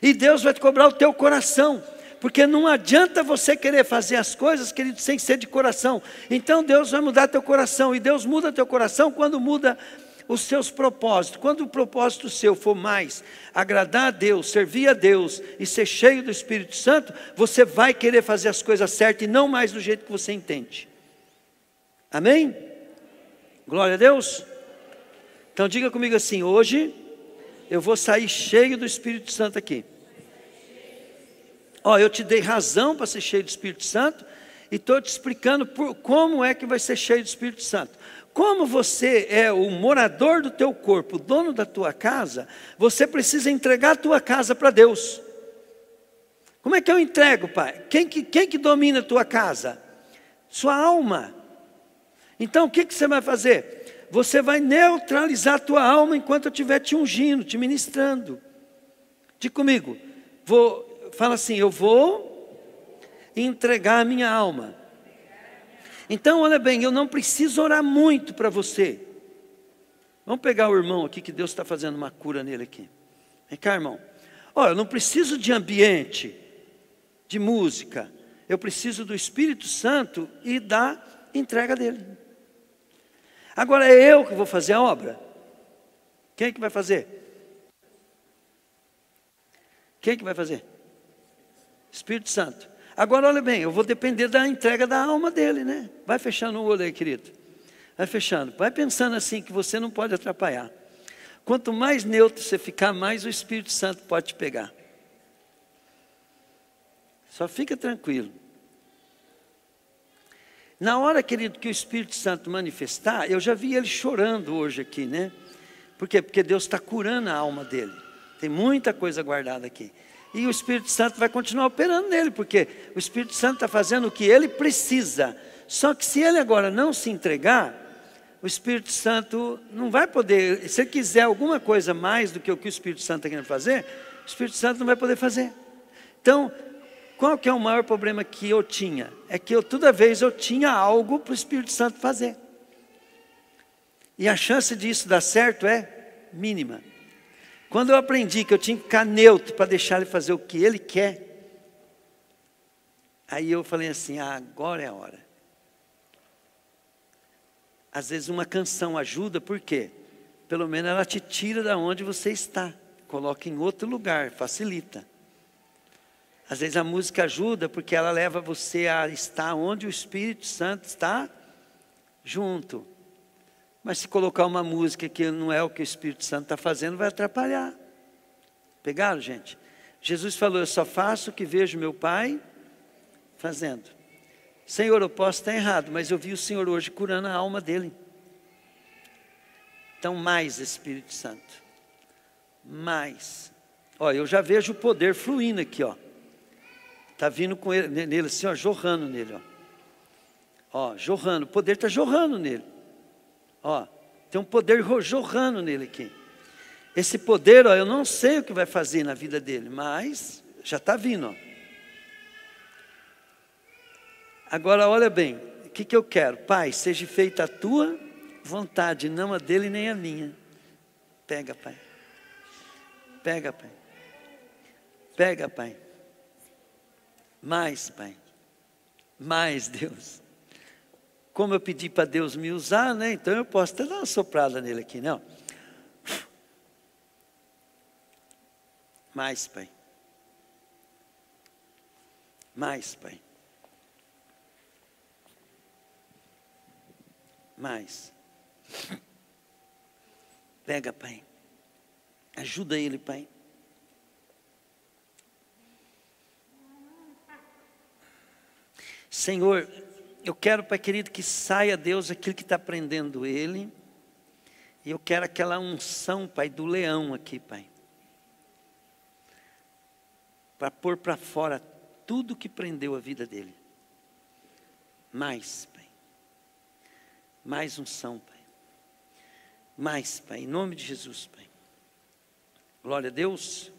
E Deus vai te cobrar o teu coração, porque não adianta você querer fazer as coisas, querido, sem ser de coração. Então Deus vai mudar teu coração, e Deus muda teu coração quando muda os seus propósitos. Quando o propósito seu for mais agradar a Deus, servir a Deus e ser cheio do Espírito Santo, você vai querer fazer as coisas certas e não mais do jeito que você entende. Amém? Glória a Deus. Então diga comigo assim: hoje eu vou sair cheio do Espírito Santo aqui. Ó, eu te dei razão para ser cheio do Espírito Santo e estou te explicando como é que vai ser cheio do Espírito Santo. Como você é o morador do teu corpo, o dono da tua casa, você precisa entregar a tua casa para Deus. Como é que eu entrego, pai? Quem que domina a tua casa? Sua alma. Então o que você vai fazer? Você vai neutralizar a tua alma enquanto eu estiver te ungindo, te ministrando. Diga comigo, fala assim, eu vou entregar a minha alma. Então, olha bem, eu não preciso orar muito para você. Vamos pegar o irmão aqui, que Deus está fazendo uma cura nele aqui. Vem cá, irmão. Olha, eu não preciso de ambiente, de música. Eu preciso do Espírito Santo e da entrega dele. Agora é eu que vou fazer a obra? Quem é que vai fazer? Quem é que vai fazer? Espírito Santo. Agora olha bem, eu vou depender da entrega da alma dele, né? Vai fechando o olho aí, querido. Vai fechando. Vai pensando assim que você não pode atrapalhar. Quanto mais neutro você ficar, mais o Espírito Santo pode te pegar. Só fica tranquilo. Na hora, querido, que o Espírito Santo manifestar, eu já vi ele chorando hoje aqui, né? Por quê? Porque Deus está curando a alma dele. Tem muita coisa guardada aqui. E o Espírito Santo vai continuar operando nele, porque o Espírito Santo está fazendo o que ele precisa. Só que se ele agora não se entregar, o Espírito Santo não vai poder. Se ele quiser alguma coisa mais do que o Espírito Santo está querendo fazer, o Espírito Santo não vai poder fazer. Então, qual que é o maior problema que eu tinha? É que toda vez eu tinha algo para o Espírito Santo fazer. E a chance disso dar certo é mínima. Quando eu aprendi que eu tinha que ficar neutro para deixar ele fazer o que ele quer, aí eu falei assim, agora é a hora. Às vezes uma canção ajuda, por quê? Pelo menos ela te tira da onde você está, coloca em outro lugar, facilita. Às vezes a música ajuda, porque ela leva você a estar onde o Espírito Santo está junto. Mas se colocar uma música que não é o que o Espírito Santo está fazendo, vai atrapalhar. Pegaram, gente? Jesus falou, eu só faço o que vejo meu Pai fazendo. Senhor, eu posso estar errado, mas eu vi o Senhor hoje curando a alma dele. Então, mais Espírito Santo. Mais. Ó, eu já vejo o poder fluindo aqui, ó. Está vindo com ele, nele assim, ó, jorrando nele, ó. Ó, jorrando, o poder está jorrando nele. Ó, tem um poder jorrando nele aqui. Esse poder, ó, eu não sei o que vai fazer na vida dele, mas já está vindo, ó. Agora, olha bem, o que eu quero? Pai, seja feita a tua vontade, não a dele nem a minha. Pega, Pai. Pega, Pai. Pega, Pai. Mais, Pai. Mais, Deus. Como eu pedi para Deus me usar, né? Então eu posso até dar uma soprada nele aqui, não? Mais, Pai. Mais, Pai. Mais. Pega, Pai. Ajuda ele, Pai. Senhor, eu quero, Pai querido, que saia, Deus, aquilo que está prendendo ele. E eu quero aquela unção, Pai, do leão aqui, Pai. Para pôr para fora tudo que prendeu a vida dele. Mais, Pai. Mais unção, Pai. Mais, Pai, em nome de Jesus, Pai. Glória a Deus.